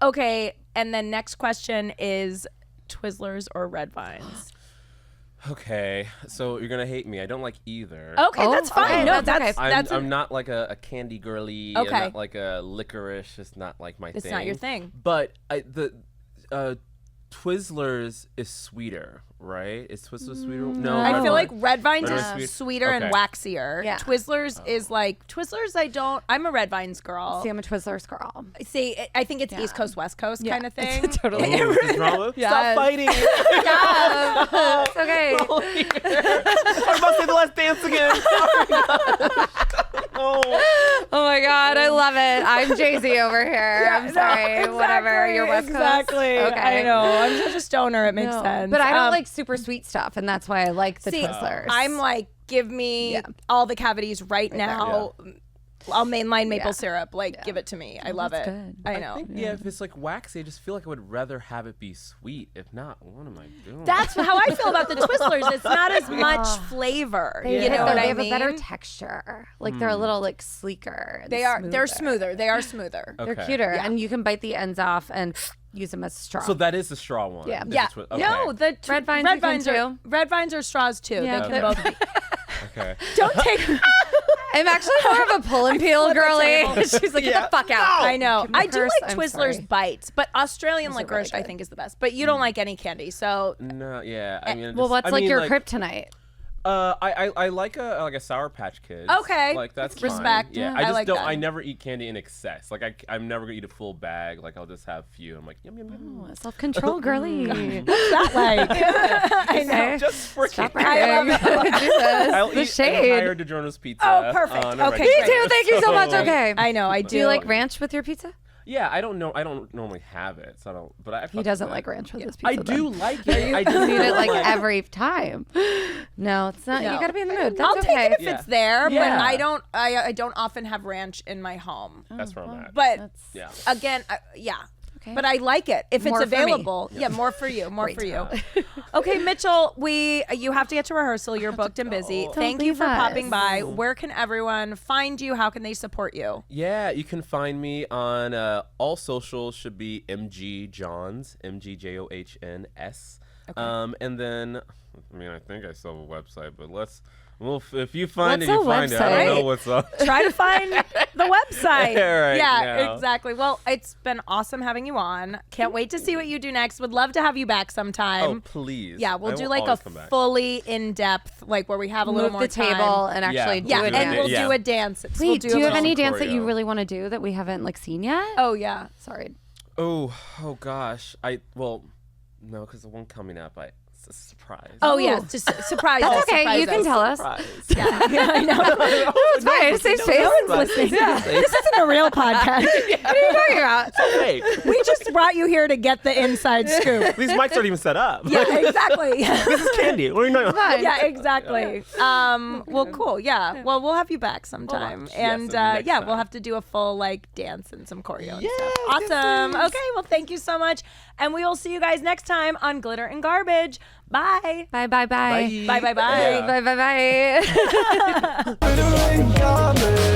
Okay, and then next question is Twizzlers or Red Vines? Okay, so you're gonna hate me. I don't like either. Okay, that's fine. okay, No, that's okay. I'm not like a candy girly. Okay. I'm not like a licorice. It's not like my thing. It's not your thing. But the Twizzlers is sweeter, right? Is Twizzlers sweeter? No. I feel like Red Vines Red is Vines sweet? sweeter and Okay. waxier. Yeah. Twizzlers is like Twizzlers. I'm a Red Vines girl. See, I'm a Twizzlers girl. See, I think it's East Coast, West Coast kind of thing. Totally. Oh, the drama? Yes. Stop fighting. Yeah. It's okay. I'm about to say the last dance again. Sorry. Oh. Oh my God, I love it. I'm Jay-Z over here. Yeah, I'm no, sorry. exactly, Whatever. You're West Coast. Exactly. Okay. I know. I'm such a stoner. It makes No. sense. But I don't like super sweet stuff, and that's why I like the See, Twizzlers. I'm like, give me all the cavities right now. I'll mainline maple syrup. Like, give it to me. I love it. good. I know. I think, if it's like waxy, I just feel like I would rather have it be sweet. If not, what am I doing? That's how I feel about the Twizzlers. It's not as much flavor. They You know what they I have mean? a better texture. Like they're a little like sleeker. and They're smoother. They are smoother. Okay. They're cuter, and you can bite the ends off and use them as a straw. So that is the straw one. Yeah. This Yeah. is what- okay. No, the Red vines you can are red vines are straws too. Yeah, They can they're- both be. Okay. Don't take. I'm actually more of a pull and peel flip the girly. table. She's like, get the fuck out. I know. Give me I do curse, like I'm Twizzlers sorry. bites, but Australian Those are licorice really I good. think is the best. But you don't like any candy, so No, yeah. I mean, Well, just- what's I like mean, your kryptonite? I like a Sour Patch Kids. Okay. Like that's fine. Respect. Yeah. I I just like don't. that. I never eat candy in excess. Like I'm never gonna eat a full bag. Like I'll just have a few. I'm like yum yum yum. Self-control, girly. that like. I know. Just for Stop kids. bragging. I'll The eat shade. an entire DiGiorno's pizza. Oh, perfect. on a Okay, regular Me too. Thank you so much. So- Okay. I know. I do. Do you like ranch with your pizza? Yeah, I don't know. I don't normally have it, so I don't. But I. He doesn't like ranch with his I pizza. do then. like it. I do You need it like like every time. No, it's not. No. You gotta be in the mood. That's I'll okay. take it if Yeah. it's there, but Yeah. I don't. I don't often have ranch in my home. That's where I'm at. But yeah. again, yeah. Okay. But I like it if More it's for me. available. Yeah, more for you. More for you. Okay, Mitchell, you have to get to rehearsal. You're booked and busy. Don't Thank you leave for us. popping by. Where can everyone find you? How can they support you? Yeah, you can find me on all socials. Should be MG Johns, MGJOHNS. And then, I mean, I think I still have a website, but well, if you find What's it, you a find it. I website? don't know what's up. Try to find the website. Right yeah, now. exactly. Well, it's been awesome having you on. Can't wait to see what you do next. Would love to have you back sometime. Oh, please. Yeah, we'll I do will like a always come back. fully in-depth, like where we have a little Move more the time. table and actually Yeah, do it. and we'll Yeah. do a dance. Wait, We'll do you a have little- any dance that you choreo. really want to do that we haven't like seen yet? Oh yeah. Sorry. Oh gosh. No, because the one coming up, It's a surprise. Oh, yeah. Just surprise. That's okay. Surprise you can tell us. Yeah, I know. It's fine. It's safe space. No one's listening. Yeah. This isn't a real podcast. What are you talking about? Hey, We just brought you here to get the inside scoop. these mics aren't even set up. Yeah, exactly. This is candy. What are you talking about? Yeah, exactly. Well, cool. Yeah. Well, we'll have you back sometime. And time. we'll have to do a full like dance and some choreo and Yes, stuff. yes, Awesome. yes. Okay. Well, thank you so much. And we will see you guys next time on Glitter and Garbage. Bye. Bye, bye, bye. Bye, bye, bye. Yeah. Bye, bye, bye. Glitter and garbage.